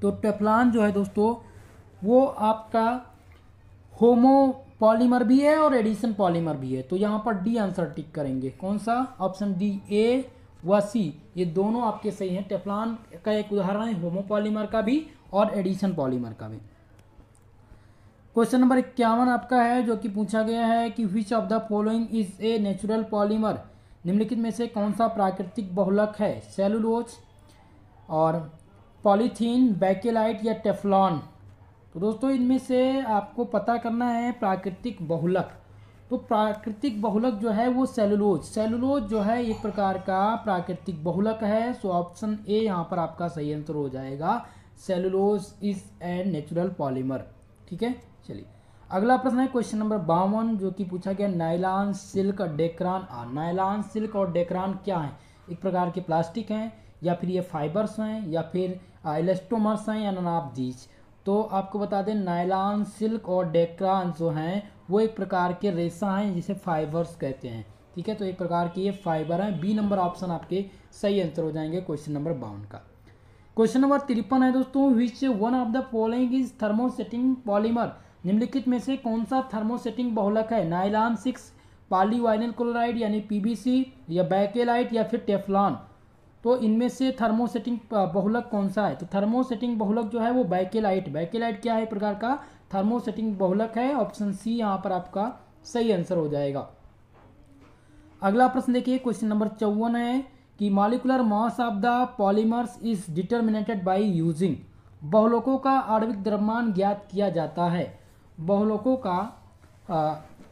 [SPEAKER 1] तो टेफ्लॉन जो है दोस्तों वो आपका होमो पॉलीमर भी है और एडिशन पॉलीमर भी है। तो यहाँ पर डी आंसर टिक करेंगे, कौन सा, ऑप्शन डी, ए व सी, ये दोनों आपके सही हैं। टेफ्लॉन का एक उदाहरण है होमो पॉलीमर का भी और एडिशन पॉलीमर का भी। क्वेश्चन नंबर 51 आपका है, जो कि पूछा गया है कि which of the following is a natural polymer. निम्नलिखित में से कौन सा प्राकृतिक बहुलक है, सेलुलोज और पॉलीथीन, बैकेलाइट या टेफ्लॉन। तो दोस्तों इनमें से आपको पता करना है प्राकृतिक बहुलक। तो प्राकृतिक बहुलक जो है वो सेलुलोज जो है एक प्रकार का प्राकृतिक बहुलक है। सो ऑप्शन ए यहाँ पर आपका सही आंसर हो जाएगा, cellulose is a natural polymer. ठीक है, चलिए अगला प्रश्न है क्वेश्चन नंबर 52, जो कि पूछा गया nylon, silk, Dacron. Nylon, silk और डेक्रान क्या है, एक प्रकार के प्लास्टिक हैं, या फिर ये फाइबर्स हैं, या फिर इलास्टोमर्स हैं, या नन ऑफ दीज। तो आपको बता दें नायलॉन, सिल्क और डेक्रान जो हैं वो एक प्रकार के रेशा हैं जिसे फाइबर्स कहते हैं। ठीक है, तो एक प्रकार के ये फाइबर हैं। बी नंबर ऑप्शन आपके सही आंसर हो जाएंगे क्वेश्चन नंबर 52 का। क्वेश्चन नंबर 53 है दोस्तों, which one of the following is thermosetting polymer. निम्नलिखित में से कौन सा थर्मोसेटिंग बहुलक है, नायलॉन, 6, पॉलीवाइनिल क्लोराइड यानी पीवीसी, या बैकेलाइट, या फिर टेफ्लॉन। तो इनमें से थर्मोसेटिंग बहुलक कौन सा है? तो थर्मोसेटिंग बहुलक जो है वो बैकेलाइट। बैकेलाइट क्या है? एक प्रकार का थर्मोसेटिंग बहुलक है। ऑप्शन सी यहाँ पर आपका सही आंसर हो जाएगा। अगला प्रश्न देखिए, क्वेश्चन नंबर 54 है कि molecular mass of the polymers is determined by using. बहुलकों का आणविक द्रव्यमान ज्ञात किया जाता है। बहुलकों का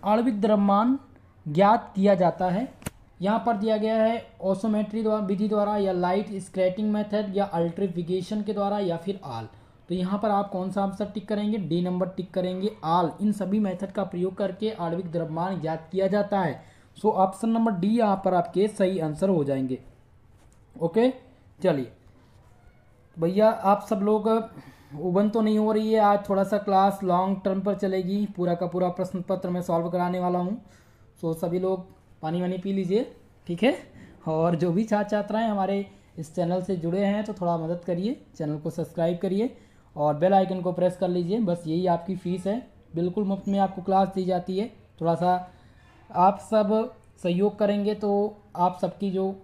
[SPEAKER 1] आणविक द्रव्यमान ज्ञात किया जाता है। यहाँ पर दिया गया है ओसोमेट्री विधि द्वारा, या लाइट स्कैटरिंग मेथड, या अल्ट्रिफिकेशन के द्वारा, या फिर आल। तो यहाँ पर आप कौन सा आंसर टिक करेंगे? डी नंबर टिक करेंगे, आल। इन सभी मेथड का प्रयोग करके आणविक द्रव्यमान ज्ञात किया जाता है। सो ऑप्शन नंबर डी यहाँ पर आपके सही आंसर हो जाएंगे। ओके, चलिए भैया, आप सब लोग उबन तो नहीं हो रही है आज? थोड़ा सा क्लास लॉन्ग टर्म पर चलेगी, पूरा का पूरा प्रश्न पत्र मैं सॉल्व कराने वाला हूँ। सो सभी लोग पानी वानी पी लीजिए, ठीक है। और जो भी छात्र छात्राएं हमारे इस चैनल से जुड़े हैं तो थोड़ा मदद करिए, चैनल को सब्सक्राइब करिए और बेल आइकन को प्रेस कर लीजिए। बस यही आपकी फ़ीस है, बिल्कुल मुफ्त में आपको क्लास दी जाती है। थोड़ा सा आप सब सहयोग करेंगे तो आप सबकी जो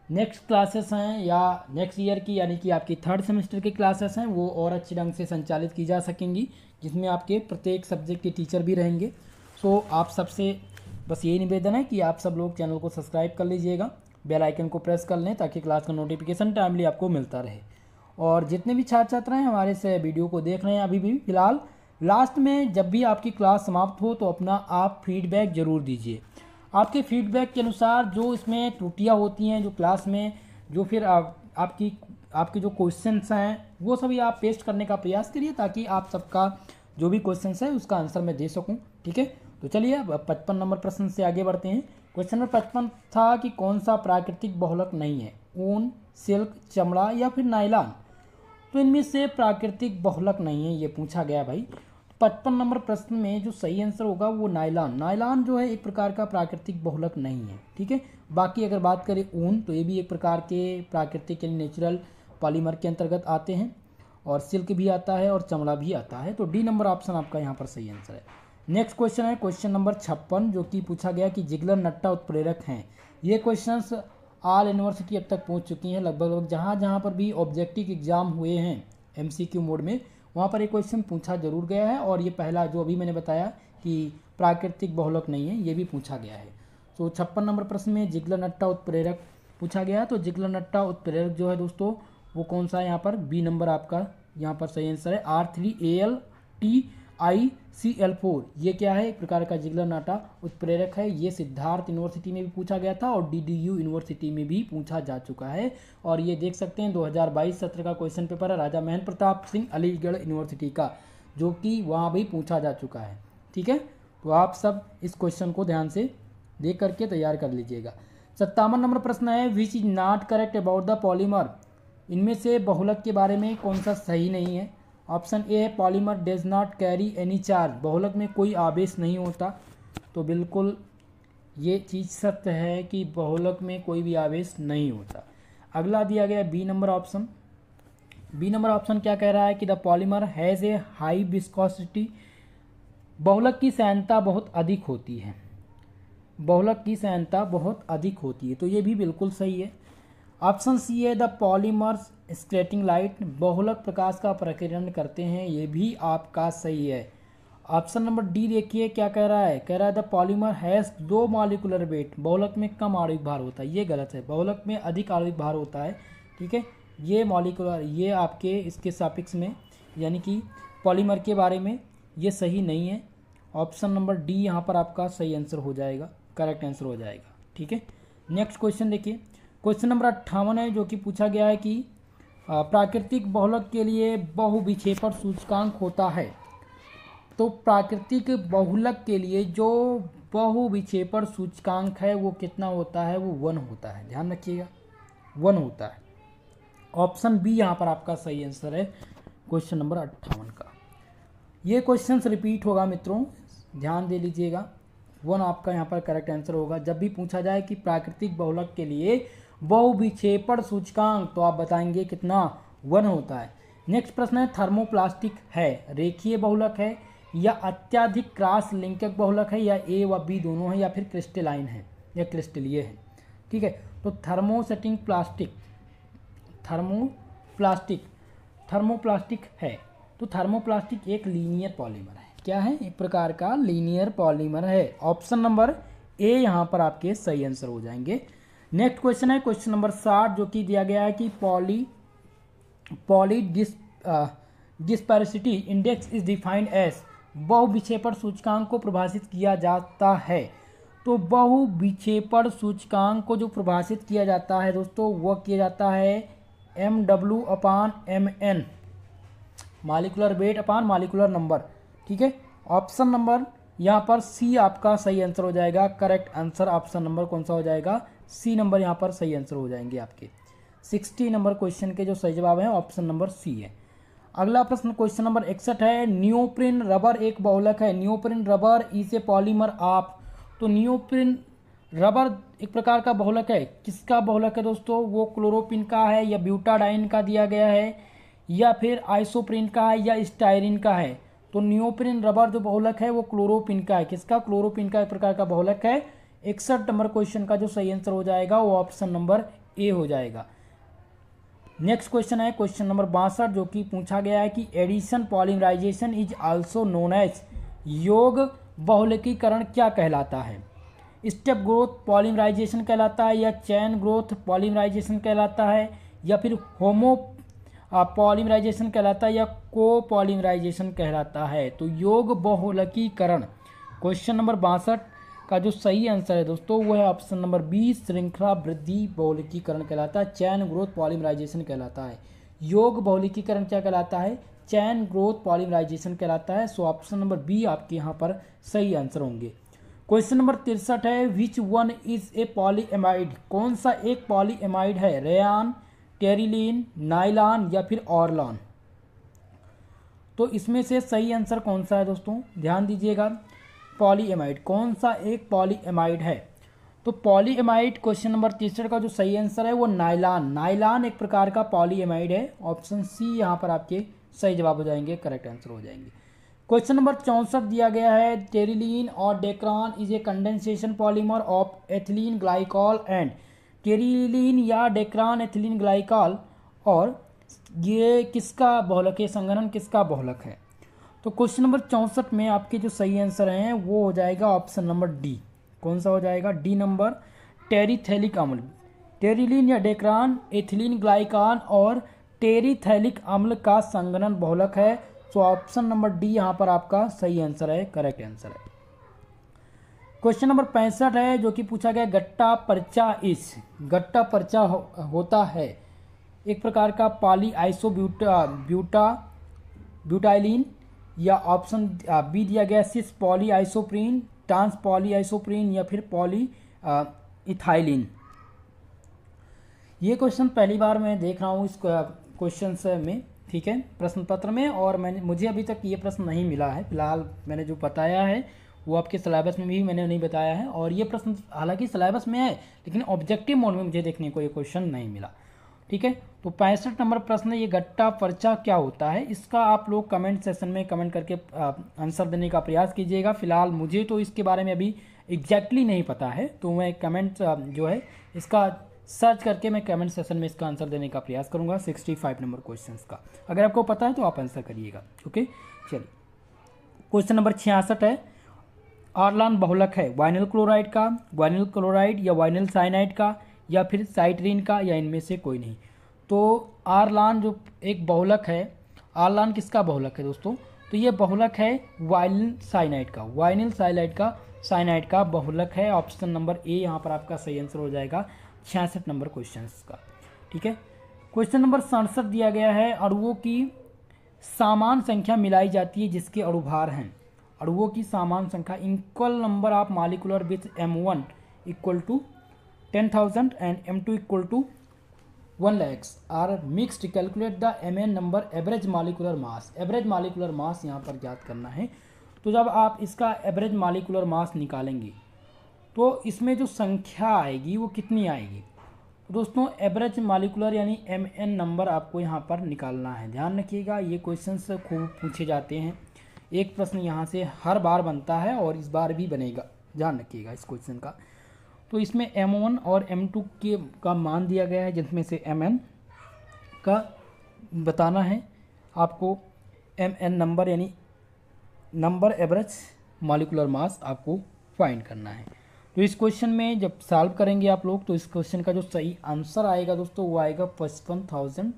[SPEAKER 1] नेक्स्ट क्लासेस हैं या नेक्स्ट ईयर की, यानी कि आपकी थर्ड सेमेस्टर की क्लासेस हैं, वो और अच्छे ढंग से संचालित की जा सकेंगी, जिसमें आपके प्रत्येक सब्जेक्ट के टीचर भी रहेंगे। सो आप सबसे बस यही निवेदन है कि आप सब लोग चैनल को सब्सक्राइब कर लीजिएगा, बेल आइकन को प्रेस कर लें ताकि क्लास का नोटिफिकेशन टाइमली आपको मिलता रहे। और जितने भी छात्र छात्राएं हमारे से वीडियो को देख रहे हैं अभी भी फिलहाल, लास्ट में जब भी आपकी क्लास समाप्त हो तो अपना आप फीडबैक ज़रूर दीजिए। आपके फीडबैक के अनुसार जो इसमें त्रुटियां होती हैं जो क्लास में, जो फिर आपके जो क्वेश्चंस हैं वो सभी आप पेस्ट करने का प्रयास करिए, ताकि आप सबका जो भी क्वेश्चंस है उसका आंसर मैं दे सकूं, ठीक है। तो चलिए अब 55 नंबर प्रश्न से आगे बढ़ते हैं। क्वेश्चन नंबर 55 था कि कौन सा प्राकृतिक बहुलक नहीं है? ऊन, सिल्क, चमड़ा, या फिर नायलॉन। तो इनमें से प्राकृतिक बहुलक नहीं है, ये पूछा गया भाई। 55 नंबर प्रश्न में जो सही आंसर होगा वो नायलॉन। नायलॉन जो है एक प्रकार का प्राकृतिक बहुलक नहीं है, ठीक है। बाकी अगर बात करें ऊन, तो ये भी एक प्रकार के प्राकृतिक यानी नेचुरल पॉलीमर के अंतर्गत आते हैं, और सिल्क भी आता है और चमड़ा भी आता है। तो डी नंबर ऑप्शन आपका यहाँ पर सही आंसर है। नेक्स्ट क्वेश्चन है क्वेश्चन नंबर 56, जो कि पूछा गया कि जिगलर नट्टा उत्प्रेरक हैं। ये क्वेश्चंस ऑल यूनिवर्सिटी अब तक पहुँच चुकी हैं, लगभग जहाँ पर भी ऑब्जेक्टिव एग्जाम हुए हैं MCQ मोड में, वहाँ पर एक क्वेश्चन पूछा जरूर गया है। और ये पहला जो अभी मैंने बताया कि प्राकृतिक बहुलक नहीं है, ये भी पूछा गया है। तो 56 नंबर प्रश्न में जिगलर नट्टा उत्प्रेरक पूछा गया। तो जिगलर नट्टा उत्प्रेरक जो है दोस्तों वो कौन सा है? यहाँ पर बी नंबर आपका यहाँ पर सही आंसर है, R3AlTiCl4। ये क्या है? एक प्रकार का जिगलर नट्टा उत्प्रेरक है। ये सिद्धार्थ यूनिवर्सिटी में भी पूछा गया था और DDU यूनिवर्सिटी में भी पूछा जा चुका है। और ये देख सकते हैं 2022 सत्र का क्वेश्चन पेपर है राजा महेंद्र प्रताप सिंह अलीगढ़ यूनिवर्सिटी का, जो कि वहाँ भी पूछा जा चुका है, ठीक है। तो आप सब इस क्वेश्चन को ध्यान से देख करके तैयार कर लीजिएगा। 57 नंबर प्रश्न है which is not correct about the polymer. इनमें से बहुलक के बारे में कौन सा सही नहीं है? ऑप्शन ए है polymer does not carry any charge. बहुलक में कोई आवेश नहीं होता। तो बिल्कुल ये चीज़ सत्य है कि बहुलक में कोई भी आवेश नहीं होता। अगला दिया गया B number option. B number option क्या कह रहा है कि the polymer has a high viscosity. बहुलक की सैनता बहुत अधिक होती है। बहुलक की सैनता बहुत अधिक होती है, तो ये भी बिल्कुल सही है। ऑप्शन सी है द पॉलीमर्स स्कैटरिंग लाइट। बहुलक प्रकाश का प्रकीर्णन करते हैं, ये भी आपका सही है। ऑप्शन नंबर डी देखिए क्या कह रहा है, कह रहा है the polymer has low molecular weight. बहुलक में कम आणविक भार होता है, ये गलत है। बहुलक में अधिक आणविक भार होता है, ठीक है। ये मॉलिक्यूलर, ये आपके इसके सापेक्ष में यानी कि पॉलीमर के बारे में ये सही नहीं है। ऑप्शन नंबर डी यहाँ पर आपका सही आंसर हो जाएगा, करेक्ट आंसर हो जाएगा, ठीक है। नेक्स्ट क्वेश्चन देखिए, क्वेश्चन नंबर 58 है, जो कि पूछा गया है कि प्राकृतिक बहुलक के लिए बहुविक्षेपण सूचकांक होता है। तो प्राकृतिक बहुलक के लिए जो बहुविक्षेपण सूचकांक है वो कितना होता है? वो 1 होता है, ध्यान रखिएगा 1 होता है। ऑप्शन बी यहाँ पर आपका सही आंसर है क्वेश्चन नंबर 58 का। ये क्वेश्चन रिपीट होगा मित्रों, ध्यान दे लीजिएगा। 1 आपका यहाँ पर करेक्ट आंसर होगा। जब भी पूछा जाए कि प्राकृतिक बहुलक के लिए बहुविक्षेपण सूचकांक, तो आप बताएंगे कितना? 1 होता है। नेक्स्ट प्रश्न है थर्मोप्लास्टिक है रेखीय बहुलक है या अत्यधिक क्रॉस लिंकक बहुलक है, या ए व बी दोनों है, या फिर क्रिस्टलाइन है या क्रिस्टलीय है। ठीक है, तो थर्मोसेटिंग प्लास्टिक, थर्मोप्लास्टिक है। तो थर्मोप्लास्टिक एक लीनियर पॉलीमर है। क्या है? एक प्रकार का लीनियर पॉलीमर है। ऑप्शन नंबर ए यहाँ पर आपके सही आंसर हो जाएंगे। नेक्स्ट क्वेश्चन है क्वेश्चन नंबर 60, जो कि दिया गया है कि polydispersity index is defined as, बहुविक्षेपण सूचकांक को परिभाषित किया जाता है। तो बहुविक्षेपण सूचकांक को जो परिभाषित किया जाता है दोस्तों, वह किया जाता है MW/Mn, मॉलिक्यूलर वेट अपान मॉलिक्यूलर नंबर। ठीक है, ऑप्शन नंबर यहाँ पर सी आपका सही आंसर हो जाएगा। करेक्ट आंसर ऑप्शन नंबर कौन सा हो जाएगा? सी नंबर यहाँ पर सही आंसर हो जाएंगे आपके। 60 नंबर क्वेश्चन के जो सही जवाब है ऑप्शन नंबर सी है। अगला प्रश्न क्वेश्चन नंबर 61 है, नियोप्रिन रबर एक बहुलक है। Neoprene rubber is a polymer of. तो नियोप्रिन रबर एक प्रकार का बहुलक है। किसका बहुलक है दोस्तों? वो क्लोरोपिन का है, या ब्यूटाडाइन का दिया गया है, या फिर आइसोप्रिन का है, या स्टायरिन का है। तो नियोप्रिन रबर जो बहुलक है वो क्लोरोपिन का है। किसका? क्लोरोपिन का एक प्रकार का बहुलक है। 61 नंबर क्वेश्चन का जो सही आंसर हो जाएगा वो ऑप्शन नंबर ए हो जाएगा। नेक्स्ट क्वेश्चन है क्वेश्चन नंबर 62, जो कि पूछा गया है कि addition polymerization is also known as, योग बहुलकीकरण क्या कहलाता है? स्टेप ग्रोथ पॉलीमराइजेशन कहलाता है, या चैन ग्रोथ पॉलीमराइजेशन कहलाता है, या फिर होमो पॉलीमराइजेशन कहलाता है, या को पॉलीमराइजेशन कहलाता है? तो योग बहुलकीकरण क्वेश्चन नंबर 62 का जो सही आंसर है दोस्तों वो है ऑप्शन नंबर 20, श्रृंखला वृद्धि बहुलकीकरण कहलाता है, चैन ग्रोथ पॉलीमराइजेशन कहलाता है। योग बहुलकीकरण क्या कहलाता है? चैन ग्रोथ पॉलीमराइजेशन कहलाता है। सो ऑप्शन नंबर बी आपके यहाँ पर सही आंसर होंगे। क्वेश्चन नंबर 63 है, विच वन इज ए पॉलीएमाइड? कौन सा एक पॉलीएमाइड है? रेयान, टेरिलीन, नाइलॉन, या फिर ऑरलॉन? तो इसमें से सही आंसर कौन सा है दोस्तों? ध्यान दीजिएगा। पॉलीएमाइड, कौन सा एक पॉलीएमाइड है? तो पॉलीएमाइड क्वेश्चन नंबर 63 का जो सही आंसर है वो नाइलॉन। नाइलॉन एक प्रकार का पॉलीएमाइड है। ऑप्शन सी यहाँ पर आपके सही जवाब हो जाएंगे, करेक्ट आंसर हो जाएंगे। क्वेश्चन नंबर 64 दिया गया है, टेरिलीन और Dacron is a condensation polymer of ethylene glycol and. Terylene या डेक्रान एथिलीन ग्लाइकॉल, और ये किसका बहुलक है? संघनन किसका बहुलक है? तो क्वेश्चन नंबर 64 में आपके जो सही आंसर हैं वो हो जाएगा ऑप्शन नंबर डी। कौन सा हो जाएगा? डी नंबर, टेरिथैलिक अम्ल। टेरिलीन या डेक्रान एथिलीन ग्लाइकॉल और टेरिथैलिक अम्ल का संघनन बहुलक है। तो ऑप्शन नंबर डी यहाँ पर आपका सही आंसर है, करेक्ट आंसर है। क्वेश्चन नंबर 65 है, जो कि पूछा गया, गट्टा पर्चा इस। गट्टा पर्चा होता है एक प्रकार का पॉली आइसो ब्यूटाइलिन, या ऑप्शन बी दिया गया cis polyisoprene, trans polyisoprene, या फिर पॉली इथाइलिन। ये क्वेश्चन पहली बार मैं देख रहा हूँ इस क्वेश्चन में, ठीक है, प्रश्न पत्र में, और मुझे अभी तक ये प्रश्न नहीं मिला है। फिलहाल मैंने जो बताया है वो आपके सिलेबस में भी मैंने नहीं बताया है, और ये प्रश्न हालांकि सिलेबस में है लेकिन ऑब्जेक्टिव मोड में मुझे देखने को ये क्वेश्चन नहीं मिला। ठीक है, तो 65 नंबर प्रश्न, ये गट्टा पर्चा क्या होता है? इसका आप लोग कमेंट सेशन में कमेंट करके आंसर देने का प्रयास कीजिएगा। फिलहाल मुझे तो इसके बारे में अभी एग्जैक्टली नहीं पता है, तो मैं कमेंट जो है इसका सर्च करके मैं कमेंट सेशन में इसका आंसर देने का प्रयास करूंगा 65 नंबर क्वेश्चन का। अगर आपको पता है तो आप आंसर करिएगा। ओके, चलिए क्वेश्चन नंबर 66 है, ऑरलॉन बहुलक है वाइनिल क्लोराइड का, वाइनिल क्लोराइड या वाइनिल साइनाइड का, या फिर साइट्रीन का, या इनमें से कोई नहीं। तो ऑरलॉन जो एक बहुलक है, ऑरलॉन किसका बहुलक है दोस्तों? तो ये बहुलक है वाइनिल साइनाइड का। वाइनिल साइनाइड का बहुलक है। ऑप्शन नंबर ए यहाँ पर आपका सही आंसर हो जाएगा 66 नंबर क्वेश्चन का। ठीक है, क्वेश्चन नंबर 67 दिया गया है, अणुओं की समान संख्या मिलाई जाती है जिसके अणुभार हैं। अणुओं की समान संख्या, equal number of molecular with M1 equal to 10,000 and M2 equal to 1 lakhs are mixed. Calculate the Mn number average molecular mass. Average molecular mass यहाँ पर ज्ञात करना है। तो जब आप इसका एवरेज मॉलिक्यूलर मास निकालेंगे तो इसमें जो संख्या आएगी वो कितनी आएगी? तो दोस्तों एवरेज मॉलिक्यूलर यानी Mn नंबर आपको यहाँ पर निकालना है। ध्यान रखिएगा, ये क्वेश्चंस खूब पूछे जाते हैं, एक प्रश्न यहाँ से हर बार बनता है और इस बार भी बनेगा, ध्यान रखिएगा इस क्वेश्चन का। तो इसमें M1 और M2 का मान दिया गया है, जिसमें से Mn का बताना है आपको, Mn नंबर यानी नंबर एवरेज मॉलिक्यूलर मास आपको फाइंड करना है। तो इस क्वेश्चन में जब सॉल्व करेंगे आप लोग, तो इस क्वेश्चन का जो सही आंसर आएगा दोस्तों वो आएगा 55,000।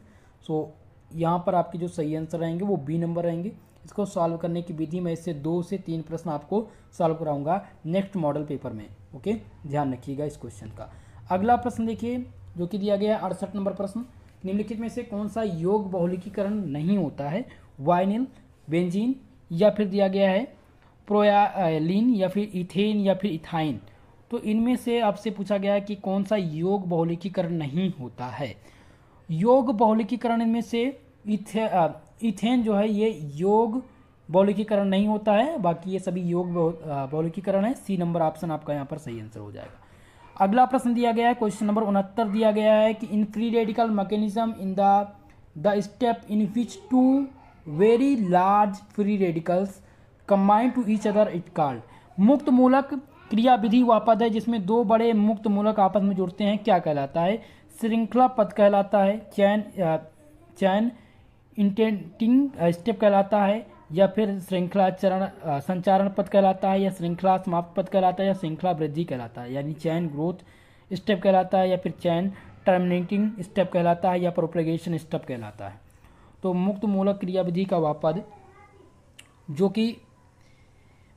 [SPEAKER 1] सो यहाँ पर आपके जो सही आंसर रहेंगे वो बी नंबर रहेंगे। इसको सॉल्व करने की विधि में इससे 2 से 3 प्रश्न आपको सॉल्व कराऊंगा नेक्स्ट मॉडल पेपर में। ओके, ध्यान रखिएगा इस क्वेश्चन का। अगला प्रश्न देखिए जो कि दिया गया है 68 नंबर प्रश्न। निम्नलिखित में से कौन सा योग बहुलकीकरण नहीं होता है? वाइनिल, बेंजीन, या फिर दिया गया है प्रोयालिन, या फिर इथेन, या फिर इथाइन। तो इनमें से आपसे पूछा गया है कि कौन सा योग बहुलकीकरण नहीं होता है। योग बहुलकीकरण में से इथेन जो है ये योग बहुलकीकरण नहीं होता है, बाकी ये सभी योग बहुलकीकरण है। सी नंबर ऑप्शन आपका यहाँ पर सही आंसर हो जाएगा। अगला प्रश्न दिया गया है क्वेश्चन नंबर 69 दिया गया है कि in free radical mechanism in the step in which two very large free radicals combine to each other it called. मुक्त मूलक क्रिया विधि वह पद है जिसमें दो बड़े मुक्त मूलक आपस में जुड़ते हैं, क्या कहलाता है? श्रृंखला पद कहलाता है, चैन इंटेंटिंग स्टेप कहलाता है, या फिर श्रृंखला चरण संचारण पद कहलाता है, या श्रृंखला समाप्त पद कहलाता है, या श्रृंखला वृद्धि कहलाता है, यानी चैन ग्रोथ स्टेप कहलाता है, या फिर चैन टर्मिनेटिंग स्टेप कहलाता है, या प्रोपगेशन स्टेप कहलाता है। तो मुक्त मूलक क्रिया विधि का वह पद जो कि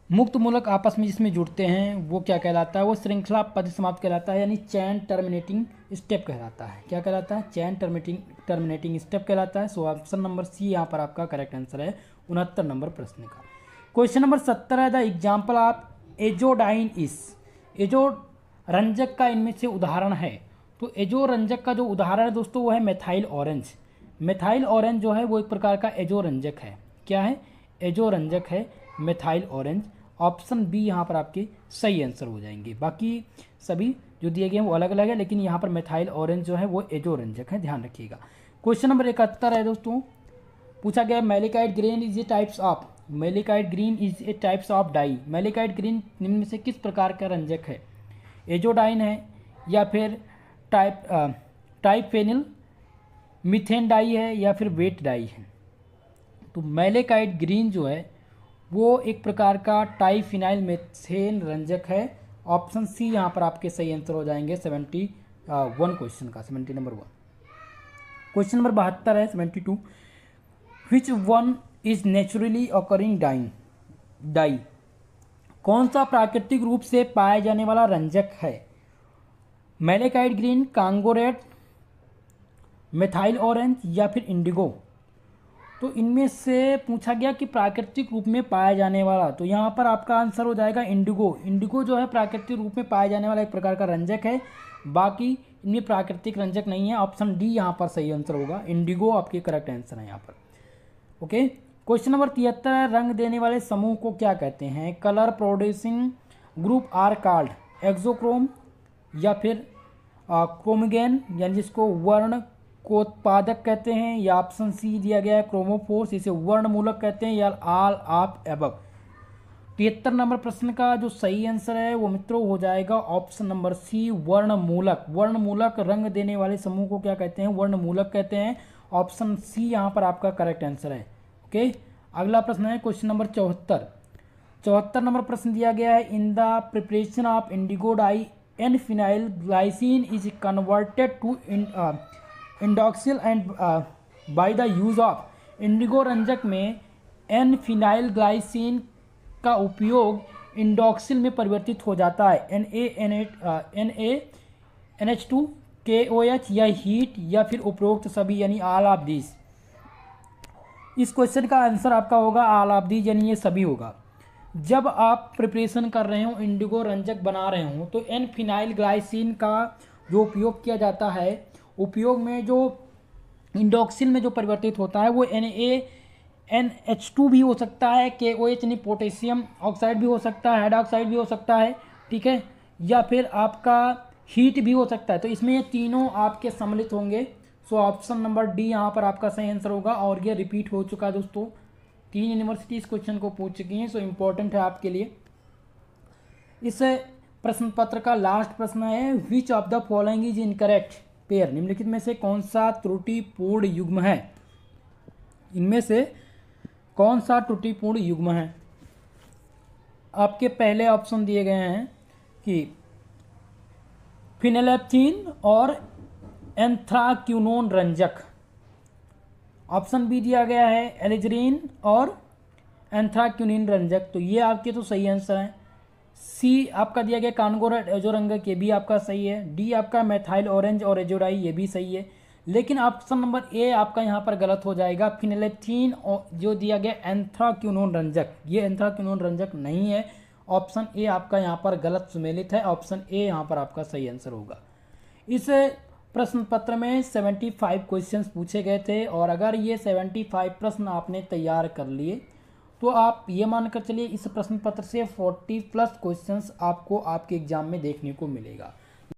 [SPEAKER 1] मुक्त मूलक आपस में जिसमें जुड़ते हैं वो क्या कहलाता है? वो श्रृंखला पद समाप्त कहलाता है, यानी चैन टर्मिनेटिंग स्टेप कहलाता है। क्या कहलाता है? चैन टर्मिनेटिंग स्टेप कहलाता है। सो ऑप्शन नंबर सी यहाँ पर आपका करेक्ट आंसर है 69 नंबर प्रश्न का। क्वेश्चन नंबर 70 है द एग्जाम्पल ऑफ एजोडाइन इस। एजो रंजक का इनमें से उदाहरण है। तो एजो रंजक का जो उदाहरण है दोस्तों वो है मेथाइल ऑरेंज। मेथाइल ऑरेंज जो है वो एक प्रकार का एजो रंजक है। क्या है? एजो रंजक है मेथाइल ऑरेंज। ऑप्शन बी यहाँ पर आपके सही आंसर हो जाएंगे। बाकी सभी जो दिए गए हैं वो अलग अलग है, लेकिन यहाँ पर मेथाइल ऑरेंज जो है वो एजो रंजक है, ध्यान रखिएगा। क्वेश्चन नंबर 71 है दोस्तों, पूछा गया malachite green is a types of. Malachite green is a types of dye. Malachite green निम्न में से किस प्रकार का रंजक है? एजोडाइन है, या फिर टाइफेनिल मिथेन डाई है, या फिर वेट डाई है। तो मेलेकाइट ग्रीन जो है वो एक प्रकार का टाइफिनाइल मेथेन रंजक है। ऑप्शन सी यहाँ पर आपके सही आंसर हो जाएंगे 71 क्वेश्चन का, 70 नंबर 1। क्वेश्चन नंबर 72 है 72। Which one is naturally occurring dye. कौन सा प्राकृतिक रूप से पाया जाने वाला रंजक है? Malachite green, Congo red, methyl orange, या फिर इंडिगो। तो इनमें से पूछा गया कि प्राकृतिक रूप में पाया जाने वाला, तो यहाँ पर आपका आंसर हो जाएगा इंडिगो। इंडिगो जो है प्राकृतिक रूप में पाया जाने वाला एक प्रकार का रंजक है, बाकी इनमें प्राकृतिक रंजक नहीं है। ऑप्शन डी यहाँ पर सही आंसर होगा, इंडिगो आपके करेक्ट आंसर है यहाँ पर। ओके, क्वेश्चन नंबर 73 है रंग देने वाले समूह को क्या कहते हैं? Colour producing group are called auxochrome, या फिर क्रोमोगेन यानी जिसको वर्ण को उत्पादक कहते हैं, या ऑप्शन सी दिया गया है क्रोमोफोर्स, इसे वर्ण मूलक कहते हैं, या ऑल ऑफ एबव। 73 नंबर प्रश्न का जो सही आंसर है वो मित्रों हो जाएगा ऑप्शन नंबर सी, वर्ण मूलक। वर्ण मूलक रंग देने वाले समूह को क्या कहते हैं? वर्ण मूलक कहते हैं। ऑप्शन सी यहाँ पर आपका करेक्ट आंसर है। ओके, अगला प्रश्न है क्वेश्चन नंबर 74 नंबर प्रश्न दिया गया है in the preparation of indigo dye N phenyl glycine is converted to indoxyl and by the use of. Indigo रंजक में एन फिनाइल ग्लाइसिन का उपयोग इंडॉक्सिल में परिवर्तित हो जाता है, NaNH2 KOH, या हीट, या फिर उपरोक्त सभी यानी ऑल ऑफ दिस। इस क्वेश्चन का आंसर आपका होगा ऑल ऑफ दिस, यानी ये सभी होगा। जब आप प्रिपरेशन कर रहे हो, इंडिगो रंजक बना रहे हो, तो एन फिनाइल ग्लाइसिन का जो उपयोग किया जाता है, उपयोग में जो इंडॉक्सिल में जो परिवर्तित होता है वो NaNH2 भी हो सकता है, KOH यानी पोटेशियम ऑक्साइड भी हो सकता है, हाइड्रोक्साइड भी हो सकता है, ठीक है, या फिर आपका हीट भी हो सकता है। तो इसमें ये तीनों आपके सम्मिलित होंगे। सो ऑप्शन नंबर डी यहाँ पर आपका सही आंसर होगा, और ये रिपीट हो चुका है दोस्तों, 3 यूनिवर्सिटी इस क्वेश्चन को पूछ चुकी हैं, सो इम्पोर्टेंट है आपके लिए। इस प्रश्न पत्र का लास्ट प्रश्न है, विच of the following is incorrect pair, निम्नलिखित में से कौन सा त्रुटिपूर्ण युग्म है, इनमें से कौन सा त्रुटिपूर्ण युग्म है। आपके पहले ऑप्शन दिए गए हैं कि फिनेलेप्थीन और एंथ्राक्विनोन रंजक। ऑप्शन बी दिया गया है एलिजरीन और एंथ्राक्विनिन रंजक, तो ये आपके तो सही आंसर है। सी आपका दिया गया कानगोर एजोरंजक, ये भी आपका सही है। डी आपका मेथाइल ऑरेंज और एजोडाई, ये भी सही है। लेकिन ऑप्शन नंबर ए आपका यहाँ पर गलत हो जाएगा। फिनेलेप्थीन जो दिया गया एंथ्राक्विनोन रंजक, ये एंथ्राक्विनोन रंजक नहीं है। ऑप्शन ए आपका यहाँ पर गलत सुमेलित है। ऑप्शन ए यहाँ पर आपका सही आंसर होगा। इस प्रश्न पत्र में 75 क्वेश्चंस पूछे गए थे और अगर ये 75 प्रश्न आपने तैयार कर लिए तो आप ये मानकर चलिए इस प्रश्न पत्र से 40+ क्वेश्चंस आपको आपके एग्जाम में देखने को मिलेगा।